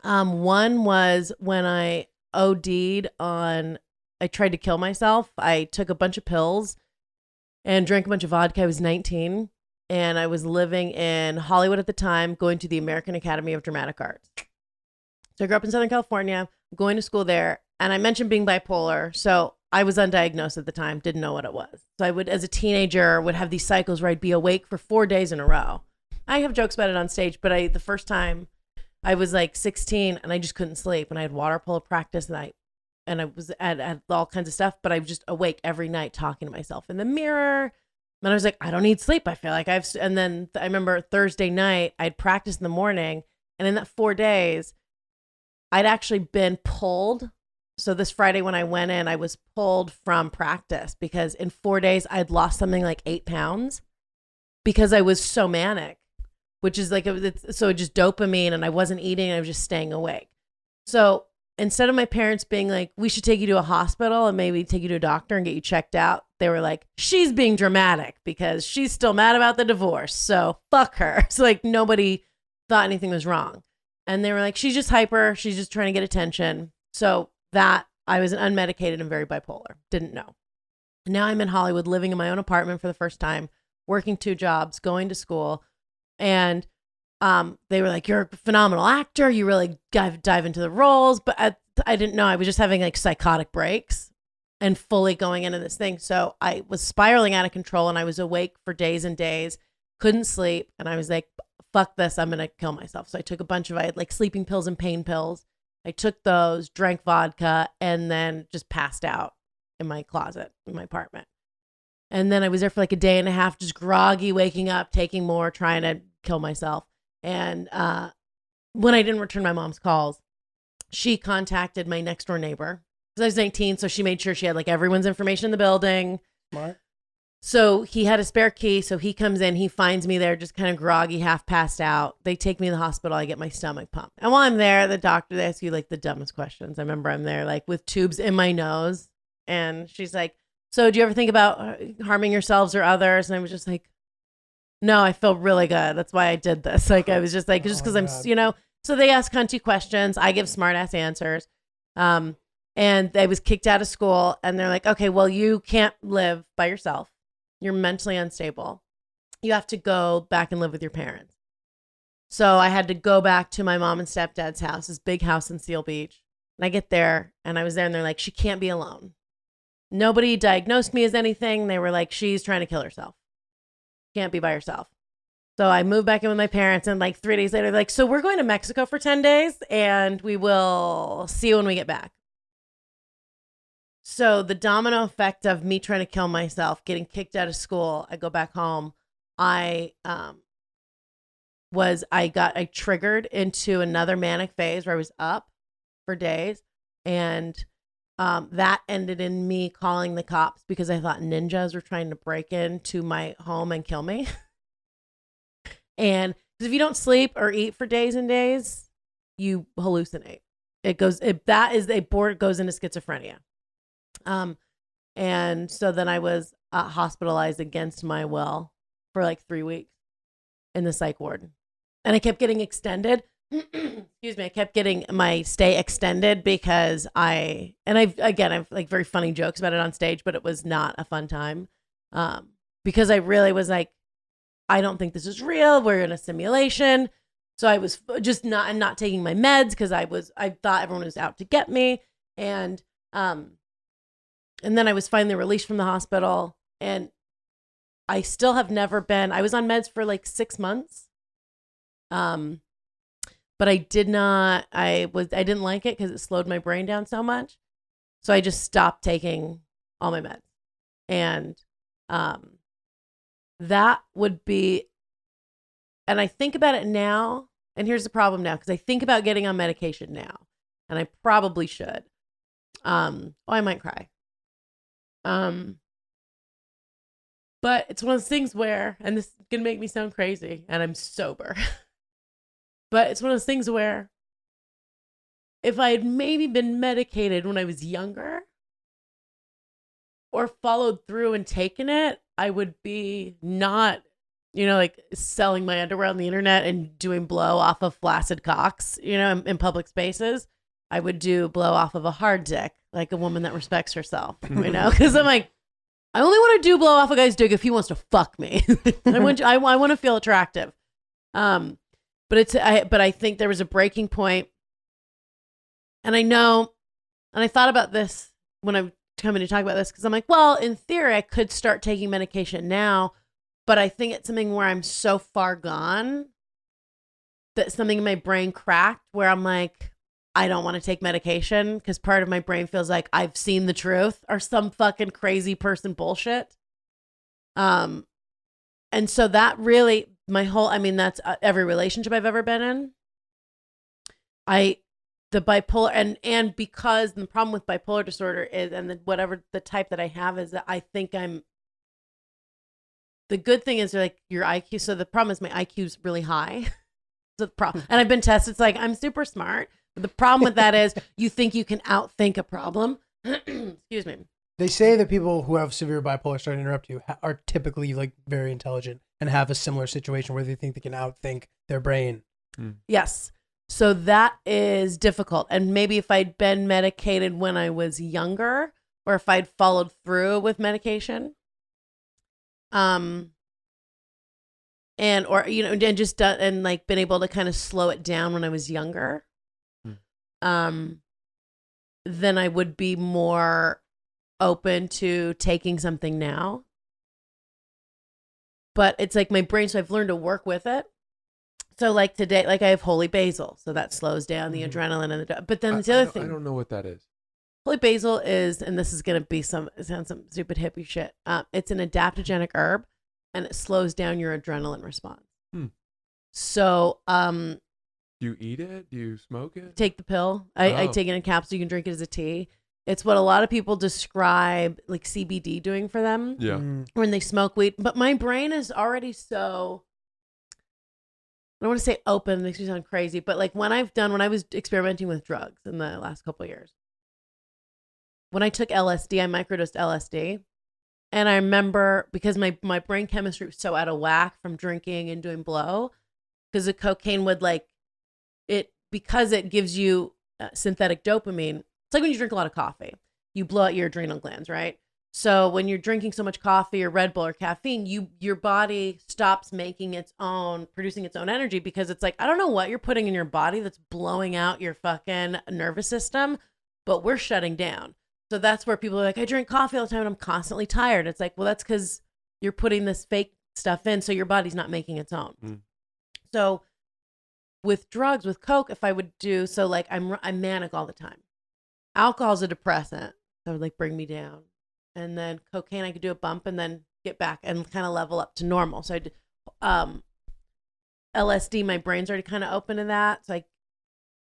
Speaker 8: One was when I OD'd on, I tried to kill myself. I took a bunch of pills and drank a bunch of vodka. I was 19. And I was living in Hollywood at the time, going to the American Academy of Dramatic Arts. So I grew up in Southern California, going to school there. And I mentioned being bipolar. So I was undiagnosed at the time, didn't know what it was. So I would, as a teenager, would have these cycles where I'd be awake for 4 days in a row. I have jokes about it on stage, but the first time I was like 16 and I just couldn't sleep. And I had water polo practice and I was at all kinds of stuff, but I was just awake every night talking to myself in the mirror. And I was like, I don't need sleep. I feel like and then I remember Thursday night, I'd practiced in the morning. And in that 4 days, I'd actually been pulled. So this Friday when I went in, I was pulled from practice because in 4 days, I'd lost something like 8 pounds because I was so manic, which is like, so just dopamine and I wasn't eating. I was just staying awake. So instead of my parents being like, we should take you to a hospital and maybe take you to a doctor and get you checked out, they were like, she's being dramatic because she's still mad about the divorce. So fuck her. So like nobody thought anything was wrong. And they were like, she's just hyper. She's just trying to get attention. So that I was unmedicated and very bipolar. Didn't know. Now I'm in Hollywood living in my own apartment for the first time, working 2 jobs, going to school. And they were like, you're a phenomenal actor. You really dive into the roles. But I didn't know. I was just having like psychotic breaks and fully going into this thing. So I was spiraling out of control and I was awake for days and days, couldn't sleep. And I was like, fuck this. I'm going to kill myself. So I took I had like sleeping pills and pain pills. I took those, drank vodka, and then just passed out in my closet in my apartment. And then I was there for like a day and a half, just groggy, waking up, taking more, trying to kill myself. And when I didn't return my mom's calls, she contacted my next door neighbor. Because I was 19, so she made sure she had like everyone's information in the building.
Speaker 1: Smart.
Speaker 8: So he had a spare key. So he comes in, he finds me there just kind of groggy, half passed out. They take me to the hospital. I get my stomach pumped. And while I'm there, the doctor, they ask you like the dumbest questions. I remember I'm there like with tubes in my nose. And she's like, so do you ever think about harming yourselves or others? And I was just like, no, I feel really good. That's why I did this. Like, I was just like, just because I'm, so they ask cunty questions. I give smart ass answers. And I was kicked out of school and they're like, okay, well, you can't live by yourself. You're mentally unstable. You have to go back and live with your parents. So I had to go back to my mom and stepdad's house, this big house in Seal Beach. And I get there and I was there and they're like, she can't be alone. Nobody diagnosed me as anything. They were like, she's trying to kill herself. Can't be by herself. So I moved back in with my parents and like 3 days later, they're like, so we're going to Mexico for 10 days and we will see you when we get back. So the domino effect of me trying to kill myself, getting kicked out of school, I go back home. I triggered into another manic phase where I was up for days. And that ended in me calling the cops because I thought ninjas were trying to break into my home and kill me. And because if you don't sleep or eat for days and days, you hallucinate. It goes into schizophrenia. And so then I was hospitalized against my will for like 3 weeks in the psych ward. And I kept getting extended. Excuse me. I kept getting my stay extended because I've like very funny jokes about it on stage, but it was not a fun time. Because I really was like, I don't think this is real. We're in a simulation. So I was just not taking my meds because I thought everyone was out to get me. And then I was finally released from the hospital and I still have never been, I was on meds for like 6 months. But I didn't like it because it slowed my brain down so much. So I just stopped taking all my meds. And that would be, and I think about it now, and here's the problem now, because I think about getting on medication now, and I probably should. I might cry. But it's one of those things where, and this is going to make me sound crazy, and I'm sober. But it's one of those things where if I had maybe been medicated when I was younger or followed through and taken it, I would be not, like selling my underwear on the internet and doing blow off of flaccid cocks, in public spaces. I would do blow off of a hard dick, like a woman that respects herself, because I'm like, I only want to do blow off a guy's dick if he wants to fuck me. I want to feel attractive. But I think there was a breaking point, and I know, and I thought about this when I'm coming to talk about this because I'm like, well, in theory, I could start taking medication now, but I think it's something where I'm so far gone that something in my brain cracked where I'm like, I don't want to take medication because part of my brain feels like I've seen the truth or some fucking crazy person bullshit. And so that really, that's every relationship I've ever been in. The bipolar, and because the problem with bipolar disorder is, and whatever the type that I have is that I think the good thing is like your IQ. So the problem is my IQ is really high. So the problem, and I've been tested. It's like I'm super smart. But the problem with that is you think you can outthink a problem. Excuse me.
Speaker 1: They say that people who have severe bipolar, sorry to interrupt you, are typically like very intelligent and have a similar situation where they think they can outthink their brain.
Speaker 8: Yes. So that is difficult. And maybe if I'd been medicated when I was younger, or if I'd followed through with medication, and like been able to kind of slow it down when I was younger, then I would be more open to taking something now. But it's like my brain, so I've learned to work with it. So like today, like I have holy basil, so that slows down the adrenaline and but then the other thing,
Speaker 6: I don't know what that is.
Speaker 8: Holy basil is, and this is going to be some stupid hippie shit. It's an adaptogenic herb and it slows down your adrenaline response. So,
Speaker 6: do you eat it? Do you smoke it?
Speaker 8: Take the pill. I take it in a capsule. You can drink it as a tea. It's what a lot of people describe like CBD doing for them.
Speaker 6: Yeah.
Speaker 8: When they smoke weed. But my brain is already so, I don't want to say open, it makes me sound crazy, but like when I was experimenting with drugs in the last couple of years, when I took LSD, I microdosed LSD. And I remember because my brain chemistry was so out of whack from drinking and doing blow, because the cocaine would because it gives you synthetic dopamine. It's like when you drink a lot of coffee, you blow out your adrenal glands, right? So when you're drinking so much coffee or Red Bull or caffeine, your body stops producing its own energy, because it's like, I don't know what you're putting in your body that's blowing out your fucking nervous system, but we're shutting down. So that's where people are like, I drink coffee all the time and I'm constantly tired. It's like, well, that's because you're putting this fake stuff in, so your body's not making its own. So with drugs, with coke, if I would do, so like I'm manic all the time. Alcohol's a depressant that would like bring me down. And then cocaine, I could do a bump and then get back and kind of level up to normal. So I did LSD, my brain's already kind of open to that. So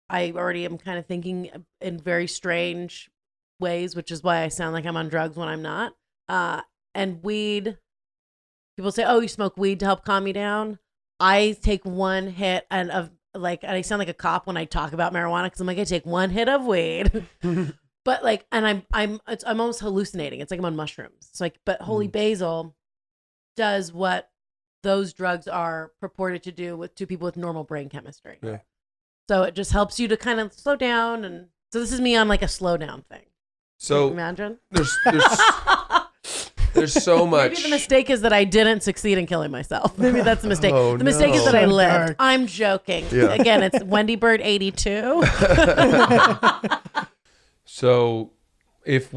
Speaker 8: I already am kind of thinking in very strange ways, which is why I sound like I'm on drugs when I'm not. And weed, people say, oh, you smoke weed to help calm you down. I take one hit and I sound like a cop when I talk about marijuana, because I'm like, I take one hit of weed. But like, and I'm almost hallucinating. It's like I'm on mushrooms. It's like, but holy basil does what those drugs are purported to do to people with normal brain chemistry.
Speaker 6: Yeah.
Speaker 8: So it just helps you to kind of slow down. And so this is me on like a slow down thing.
Speaker 6: So
Speaker 8: imagine
Speaker 6: there's so much.
Speaker 8: Maybe the mistake is that I didn't succeed in killing myself. Maybe that's the mistake.
Speaker 6: Oh,
Speaker 8: the mistake is that I
Speaker 1: So
Speaker 8: lived.
Speaker 1: dark.
Speaker 8: I'm joking.
Speaker 6: Yeah.
Speaker 8: Again, it's Wendi Bird 82.
Speaker 6: So if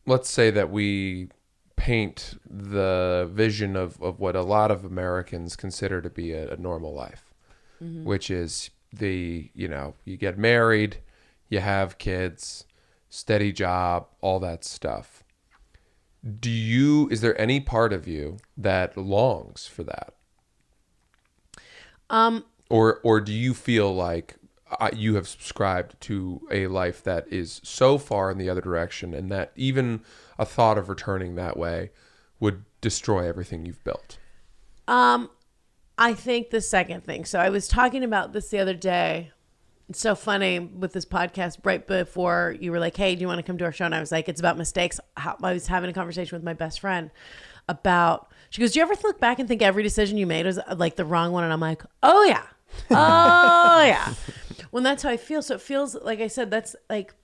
Speaker 6: let's say that we paint the vision of what a lot of Americans consider to be a normal life, which is you get married, you have kids, steady job, all that stuff. Is there any part of you that longs for that? Or do you feel like you have subscribed to a life that is so far in the other direction, and that even a thought of returning that way would destroy everything you've built?
Speaker 8: I think the second thing. So I was talking about this the other day. It's so funny with this podcast right before you were like, hey, do you want to come to our show? And I was like, it's about mistakes. I was having a conversation with my best friend about, she goes, do you ever look back and think every decision you made was like the wrong one? And I'm like, oh yeah. Oh yeah. Well, that's how I feel. So it feels like, I said, that's like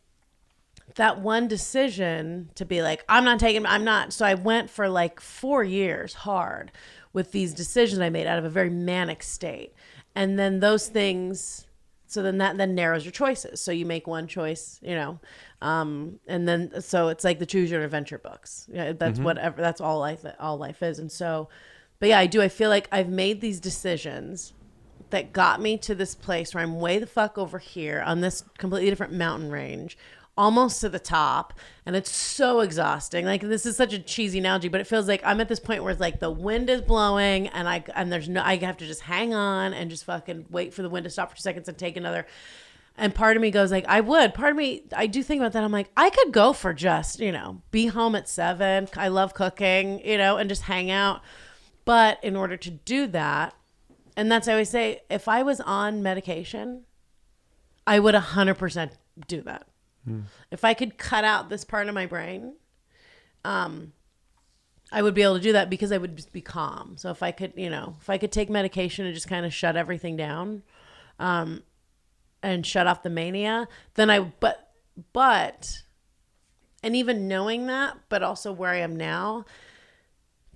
Speaker 8: that one decision to be like, I'm not. So I went for like 4 years hard with these decisions I made out of a very manic state. And then those things, so then that narrows your choices. So you make one choice, and then, so it's like the choose your adventure books. Yeah, that's whatever, that's all life is. And so, but yeah, I feel like I've made these decisions that got me to this place where I'm way the fuck over here on this completely different mountain range, almost to the top, and it's so exhausting. Like, this is such a cheesy analogy, but it feels like I'm at this point where it's like the wind is blowing and I have to just hang on and just fucking wait for the wind to stop for 2 seconds and take another. And part of me goes like, part of me, I do think about that. I'm like, I could go for just, be home at 7. I love cooking, and just hang out. But in order to do that, and that's, I always say, if I was on medication, I would 100% do that. If I could cut out this part of my brain, I would be able to do that, because I would just be calm. So if I could, take medication and just kind of shut everything down, and shut off the mania, then but and even knowing that, but also where I am now,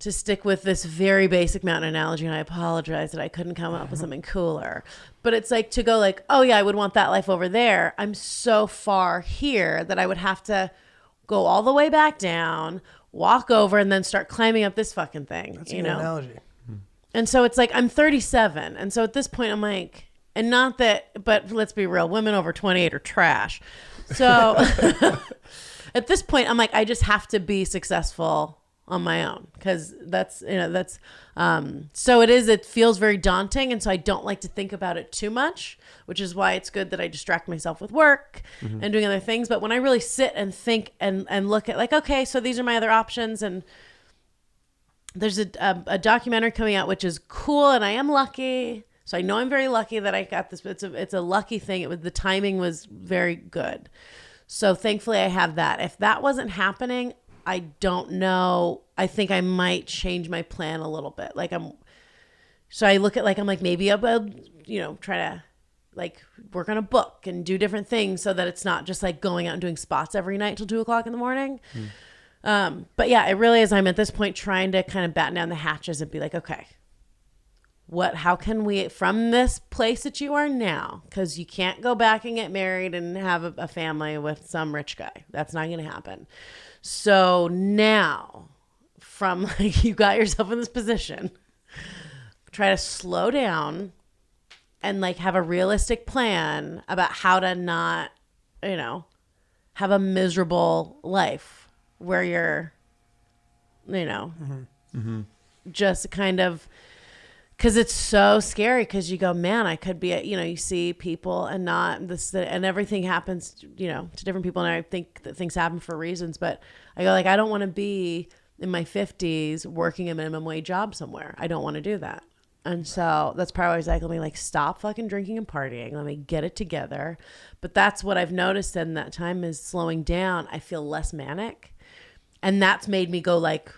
Speaker 8: to stick with this very basic mountain analogy, and I apologize that I couldn't come up with something cooler, but it's like to go like, oh yeah, I would want that life over there. I'm so far here that I would have to go all the way back down, walk over, and then start climbing up this fucking thing.
Speaker 1: That's a good analogy.
Speaker 8: And so it's like, I'm 37. And so at this point I'm like, and not that, but let's be real, women over 28 are trash. So at this point I'm like, I just have to be successful on my own, because that's so it feels very daunting, and so I don't like to think about it too much, which is why it's good that I distract myself with work and doing other things. But when I really sit and think and look at like, okay, so these are my other options, and there's a documentary coming out which is cool, and I am lucky, so I know I'm very lucky that I got this. It's a lucky thing. The timing was very good, so thankfully I have that. If that wasn't happening, I don't know. I think I might change my plan a little bit. So I look at I'm like, maybe I'll, try to like work on a book and do different things so that it's not just like going out and doing spots every night till 2:00 in the morning. But yeah, it really is. I'm at this point trying to kind of batten down the hatches and be like, okay, how can we, from this place that you are now, because you can't go back and get married and have a family with some rich guy. That's not going to happen. So now, from like you got yourself in this position, try to slow down and like have a realistic plan about how to not, have a miserable life where you're, just kind of, because it's so scary, because you go, man, I could be you see people and not this, and everything happens, to different people. And I think that things happen for reasons, but I go like, I don't want to be in my 50s working a minimum wage job somewhere. I don't want to do that. And so that's probably like, let me like stop fucking drinking and partying. Let me get it together. But that's what I've noticed in that time is slowing down. I feel less manic. And that's made me go like,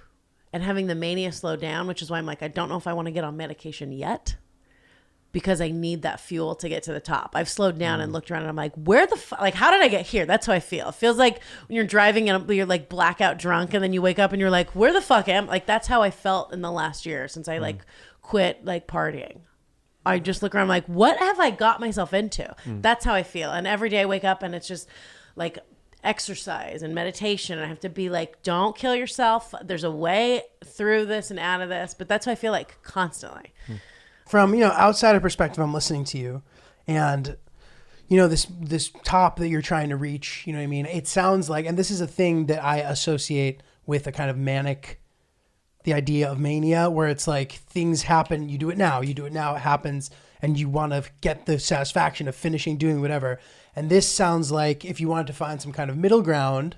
Speaker 8: and having the mania slow down, which is why I'm like, I don't know if I want to get on medication yet, because I need that fuel to get to the top. I've slowed down and looked around and I'm like, where the fuck, like, how did I get here? That's how I feel. It feels like when you're driving and you're like blackout drunk and then you wake up and you're like, where the fuck am I? Like, that's how I felt in the last year since I like quit like partying. I just look around like, what have I got myself into? That's how I feel. And every day I wake up and it's just like exercise and meditation. I have to be like, don't kill yourself. There's a way through this and out of this. But that's how I feel like constantly.
Speaker 1: From, outsider perspective, I'm listening to you, and, this top that you're trying to reach, you know what I mean? It sounds like, and this is a thing that I associate with a kind of manic, the idea of mania, where it's like things happen, you do it now, it happens, and you want to get the satisfaction of finishing doing whatever. And this sounds like if you wanted to find some kind of middle ground,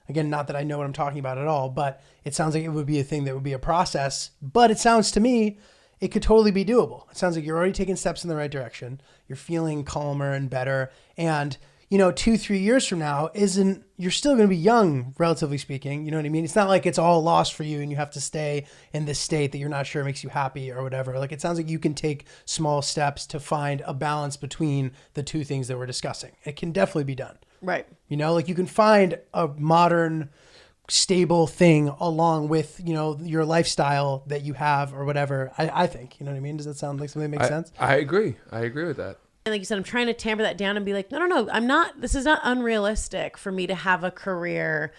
Speaker 1: again, not that I know what I'm talking about at all, but it sounds like it would be a thing that would be a process, but it sounds to me, it could totally be doable. It sounds like you're already taking steps in the right direction. You're feeling calmer and better. And, 2-3 years from now you're still going to be young, relatively speaking. You know what I mean? It's not like it's all lost for you and you have to stay in this state that you're not sure makes you happy or whatever. Like, it sounds like you can take small steps to find a balance between the two things that we're discussing. It can definitely be done.
Speaker 8: Right.
Speaker 1: Like you can find a modern, stable thing along with, your lifestyle that you have or whatever. I think, you know what I mean? Does that sound like something that makes sense?
Speaker 6: I agree with that.
Speaker 8: And like you said, I'm trying to tamper that down and be like, no, I'm not, this is not unrealistic for me to have a career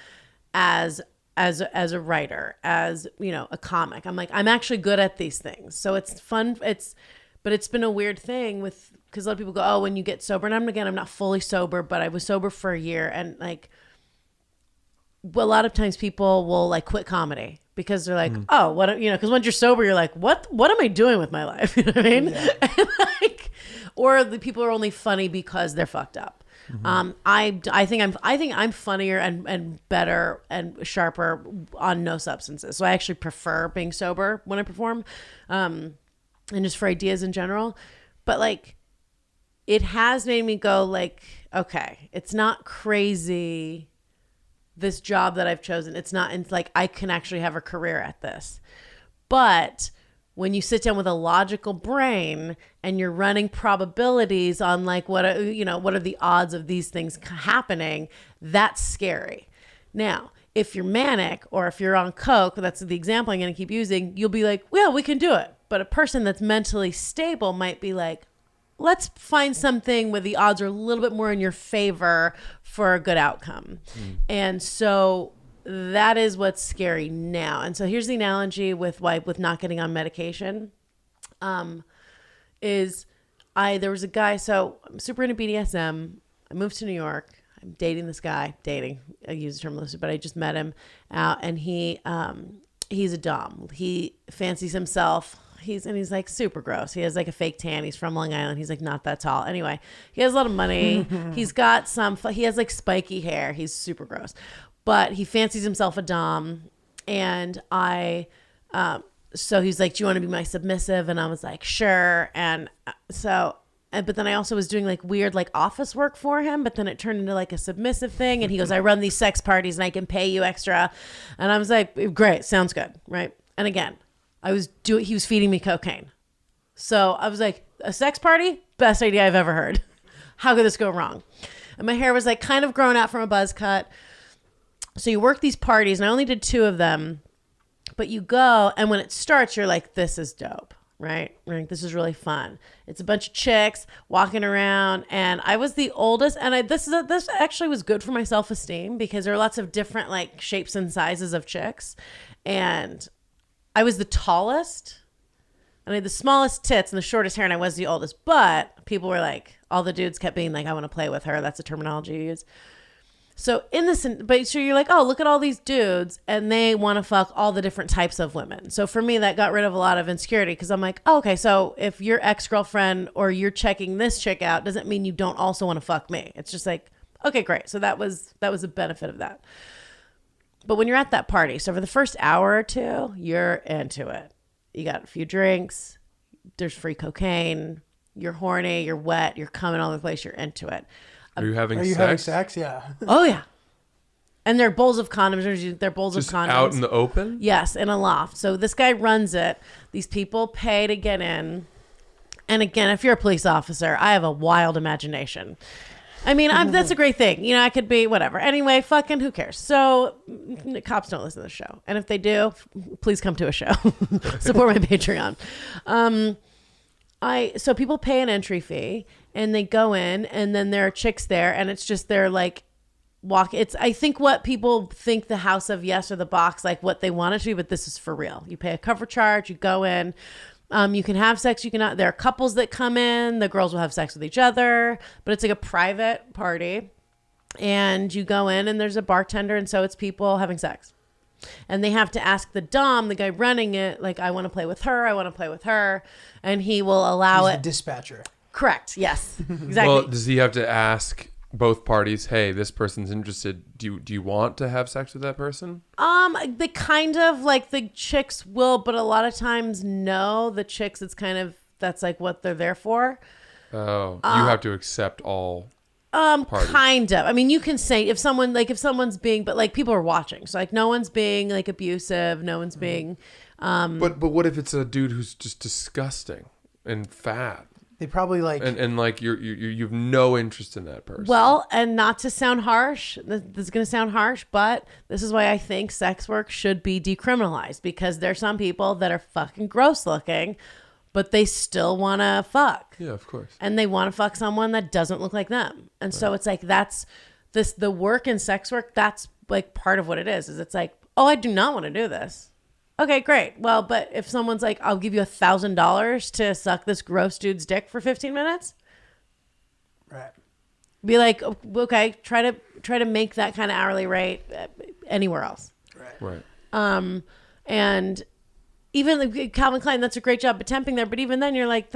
Speaker 8: as a writer, as, a comic. I'm like, I'm actually good at these things. So it's fun. But it's been a weird thing because a lot of people go, oh, when you get sober, and I'm not fully sober, but I was sober for a year. And like, a lot of times people will like quit comedy because they're like, oh, what, because once you're sober, you're like, what am I doing with my life? You know what I mean? Yeah. And like, or the people are only funny because they're fucked up. I think I'm funnier and better and sharper on no substances. So I actually prefer being sober when I perform, and just for ideas in general. But like, it has made me go like, okay, it's not crazy, this job that I've chosen. It's like I can actually have a career at this. But when you sit down with a logical brain and you're running probabilities on like what are the odds of these things happening, that's scary. Now, if you're manic or if you're on coke, that's the example I'm going to keep using, you'll be like, well, we can do it. But a person that's mentally stable might be like, let's find something where the odds are a little bit more in your favor for a good outcome. And so that is what's scary now. And so here's the analogy with not getting on medication. There was a guy, so I'm super into BDSM. I moved to New York. I'm dating this guy. I use the term loosely, but I just met him out, and he he's a dom. He fancies himself. He's like super gross. He has like a fake tan. He's from Long Island. He's like not that tall. Anyway, he has a lot of money. He's got he has like spiky hair. He's super gross, but he fancies himself a dom. And so he's like, do you want to be my submissive? And I was like, sure. And but then I also was doing like weird like office work for him, but then it turned into like a submissive thing. And he goes, I run these sex parties and I can pay you extra. And I was like, great, sounds good, right? And again, he was feeding me cocaine. So I was like, a sex party? Best idea I've ever heard. How could this go wrong? And my hair was like kind of grown out from a buzz cut. So you work these parties, and I only did 2 of them, but you go, and when it starts, you're like, this is dope, right? You're like, this is really fun. It's a bunch of chicks walking around, and I was the oldest, and this actually was good for my self-esteem because there are lots of different like shapes and sizes of chicks, and I was the tallest, and I had the smallest tits and the shortest hair, and I was the oldest. But people were like, all the dudes kept being like, I want to play with her. That's the terminology you use. So so you're like, oh, look at all these dudes, and they want to fuck all the different types of women. So for me, that got rid of a lot of insecurity because I'm like, oh, okay, so if your ex-girlfriend or you're checking this chick out, doesn't mean you don't also want to fuck me. It's just like, okay, great. So that was a benefit of that. But when you're at that party, so for the first hour or 2, you're into it. You got a few drinks. There's free cocaine. You're horny. You're wet. You're coming all over the place. You're into it.
Speaker 6: Are you having
Speaker 1: Are you having sex? Yeah.
Speaker 8: Oh, yeah. And they're bowls of condoms. They're bowls
Speaker 6: just
Speaker 8: of condoms.
Speaker 6: out in the open?
Speaker 8: Yes, in a loft. So this guy runs it. These people pay to get in. And again, if you're a police officer, I have a wild imagination. I mean, that's a great thing. You know, I could be whatever. Anyway, fucking who cares? So cops don't listen to the show. And if they do, please come to a show. Support my Patreon. So people pay an entry fee and they go in, and then there are chicks there, and it's just they're like I think what people think the House of Yes or the Box, like what they want it to be, but this is for real. You pay a cover charge, you go in. You can have sex. You cannot. There are couples that come in. The girls will have sex with each other, but it's like a private party, and you go in, and there's a bartender, and so it's people having sex, and they have to ask the dom, the guy running it, like, I want to play with her. I want to play with her, and he will allow
Speaker 1: He's
Speaker 8: it.
Speaker 1: the dispatcher.
Speaker 8: Correct. Yes. Exactly.
Speaker 6: Well, does he have to ask both parties, hey, this person's interested. Do you want to have sex with that person?
Speaker 8: They kind of like the chicks will, but a lot of times no. The chicks, it's kind of that's like what they're there for.
Speaker 6: Oh, you have to accept all. Parties.
Speaker 8: Kind of. I mean, you can say if someone's being, but like people are watching, so like no one's being like abusive, no one's being.
Speaker 6: But what if it's a dude who's just disgusting and fat?
Speaker 1: They probably like
Speaker 6: and like you've no interest in that person.
Speaker 8: Well, and not to sound harsh, this is going to sound harsh, but this is why I think sex work should be decriminalized, because there's some people that are fucking gross looking, but they still want to fuck.
Speaker 6: Yeah, of course.
Speaker 8: And they want to fuck someone that doesn't look like them. And so it's like the work in sex work, that's like part of what it is it's like, oh, I do not want to do this. Okay, great. Well, but if someone's like, I'll give you $1,000 to suck this gross dude's dick for 15 minutes.
Speaker 1: right.
Speaker 8: Be like, okay, try to make that kind of hourly rate anywhere else.
Speaker 6: Right.
Speaker 8: And even like Calvin Klein, that's a great job at temping there. But even then you're like,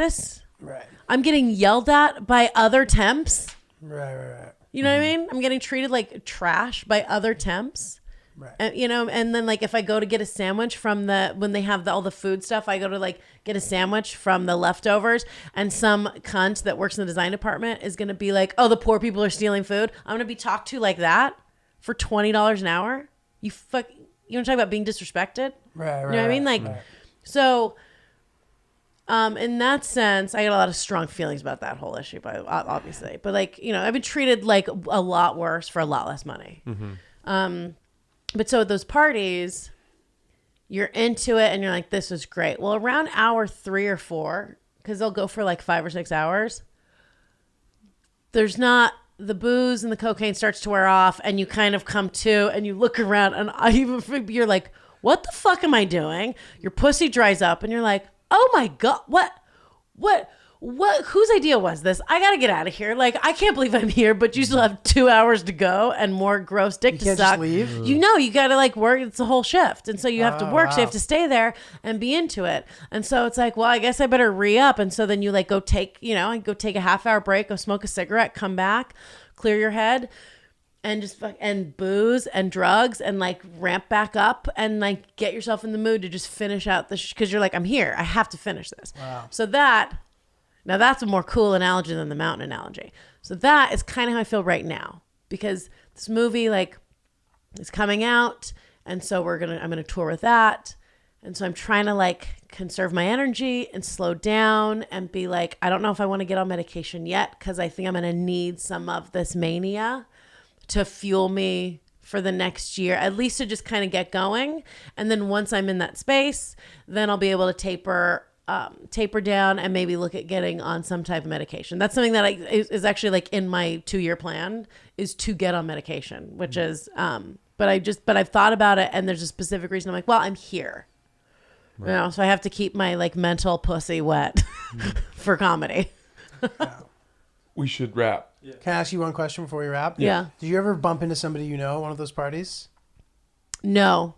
Speaker 1: Right.
Speaker 8: I'm getting yelled at by other temps.
Speaker 1: Right.
Speaker 8: You know what I mean? I'm getting treated like trash by other temps.
Speaker 1: Right.
Speaker 8: And, you know, and then like if I go to get a sandwich from when they have all the food stuff, I go to like get a sandwich from the leftovers, and some cunt that works in the design department is going to be like, oh, the poor people are stealing food. I'm going to be talked to like that for $20 an hour. You want to talk about being disrespected?
Speaker 1: Right.
Speaker 8: You know what I mean? Like, so in that sense, I got a lot of strong feelings about that whole issue, obviously. But like, you know, I've been treated like a lot worse for a lot less money.
Speaker 6: Mm-hmm.
Speaker 8: But so at those parties, you're into it and you're like, this is great. Well, around hour 3 or 4, because they'll go for like 5 or 6 hours, there's not, the booze and the cocaine starts to wear off, and you kind of come to and you look around, and you're like, what the fuck am I doing? Your pussy dries up and you're like, oh my God, what whose idea was this? I gotta get out of here. Like, I can't believe I'm here, but you still have 2 hours to go and more gross dick to
Speaker 1: can't
Speaker 8: suck.
Speaker 1: just leave?
Speaker 8: You know, you gotta like work. It's a whole shift, and so you have to work. So you
Speaker 1: wow.
Speaker 8: have to stay there and be into it. And so it's like, well, I guess I better re-up. And so then you like go take, I go take a half-hour break, go smoke a cigarette, come back, clear your head, and just and booze and drugs and like ramp back up and like get yourself in the mood to just finish out the because you're like, I'm here, I have to finish this.
Speaker 1: Wow.
Speaker 8: So now that's a more cool analogy than the mountain analogy. So that is kind of how I feel right now, because this movie like is coming out, and so I'm gonna tour with that, and so I'm trying to like conserve my energy and slow down and be like, I don't know if I want to get on medication yet, because I think I'm gonna need some of this mania to fuel me for the next year, at least to just kind of get going. And then once I'm in that space, then I'll be able to taper down and maybe look at getting on some type of medication. That's something that is actually like in my 2-year plan, is to get on medication, which is, but I've thought about it, and there's a specific reason. I'm like, well, I'm here, so I have to keep my like mental pussy wet for comedy.
Speaker 6: We should wrap.
Speaker 1: Can I ask you one question before we wrap?
Speaker 8: Yeah.
Speaker 1: Did you ever bump into somebody you know at one of those parties?
Speaker 8: No.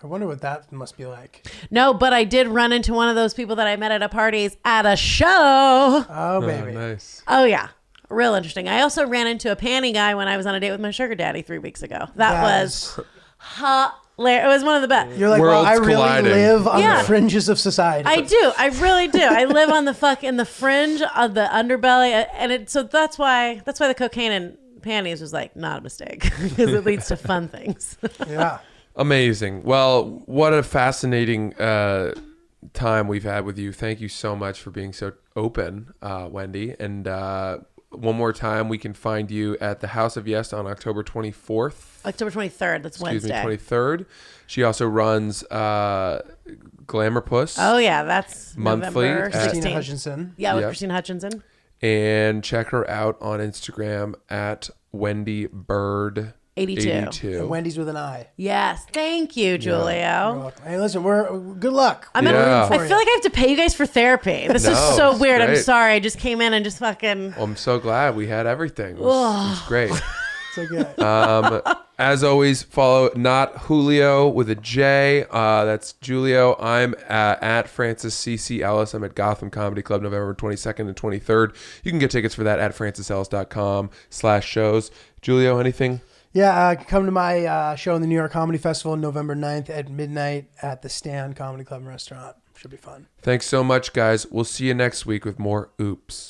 Speaker 1: I wonder what that must be like.
Speaker 8: No, but I did run into one of those people that I met at a parties at a show.
Speaker 1: Oh, baby.
Speaker 6: Nice.
Speaker 8: Oh, yeah. Real interesting. I also ran into a panty guy when I was on a date with my sugar daddy 3 weeks ago. That was hilarious. It was one of the best.
Speaker 1: You're like,
Speaker 6: Worlds
Speaker 1: well, I really
Speaker 6: colliding.
Speaker 1: live on
Speaker 8: Yeah.
Speaker 1: the fringes of society.
Speaker 8: I do. I really do. I live on the in the fringe of the underbelly, and so that's why the cocaine and panties was like not a mistake, because it leads to fun things.
Speaker 1: Yeah.
Speaker 6: Amazing. Well, what a fascinating time we've had with you. Thank you so much for being so open, Wendi. And one more time, we can find you at the House of Yes on October 24th.
Speaker 8: October 23rd. That's Wednesday.
Speaker 6: 23rd. She also runs Glamour Puss.
Speaker 8: Oh yeah, that's
Speaker 6: Monthly
Speaker 8: November
Speaker 6: at-
Speaker 8: 16th.
Speaker 1: Christina Hutchinson.
Speaker 8: Yeah, with
Speaker 6: Yep.
Speaker 8: Christina Hutchinson.
Speaker 6: And check her out on Instagram at Wendi Bird
Speaker 8: 82.
Speaker 1: And Wendy's with an I.
Speaker 8: Yes, thank you, Giulio.
Speaker 1: You're welcome. Hey, listen, good luck.
Speaker 8: I'm
Speaker 6: Yeah.
Speaker 8: I
Speaker 1: for
Speaker 8: feel like I have to pay you guys for therapy. This is
Speaker 6: No,
Speaker 8: so
Speaker 6: it's
Speaker 8: weird. I'm
Speaker 6: great.
Speaker 8: sorry. I just came in and just fucking.
Speaker 6: Well, I'm so glad we had everything. It was great.
Speaker 1: It's okay.
Speaker 6: As always, follow not Julio with a J. That's Giulio. I'm at Francis C.C. Ellis. I'm at Gotham Comedy Club November 22nd and 23rd. You can get tickets for that at francisellis.com/shows. Giulio, anything?
Speaker 1: Yeah, come to my show in the New York Comedy Festival November 9th at midnight at the Stand Comedy Club and Restaurant. Should be fun.
Speaker 6: Thanks so much, guys. We'll see you next week with more Oops.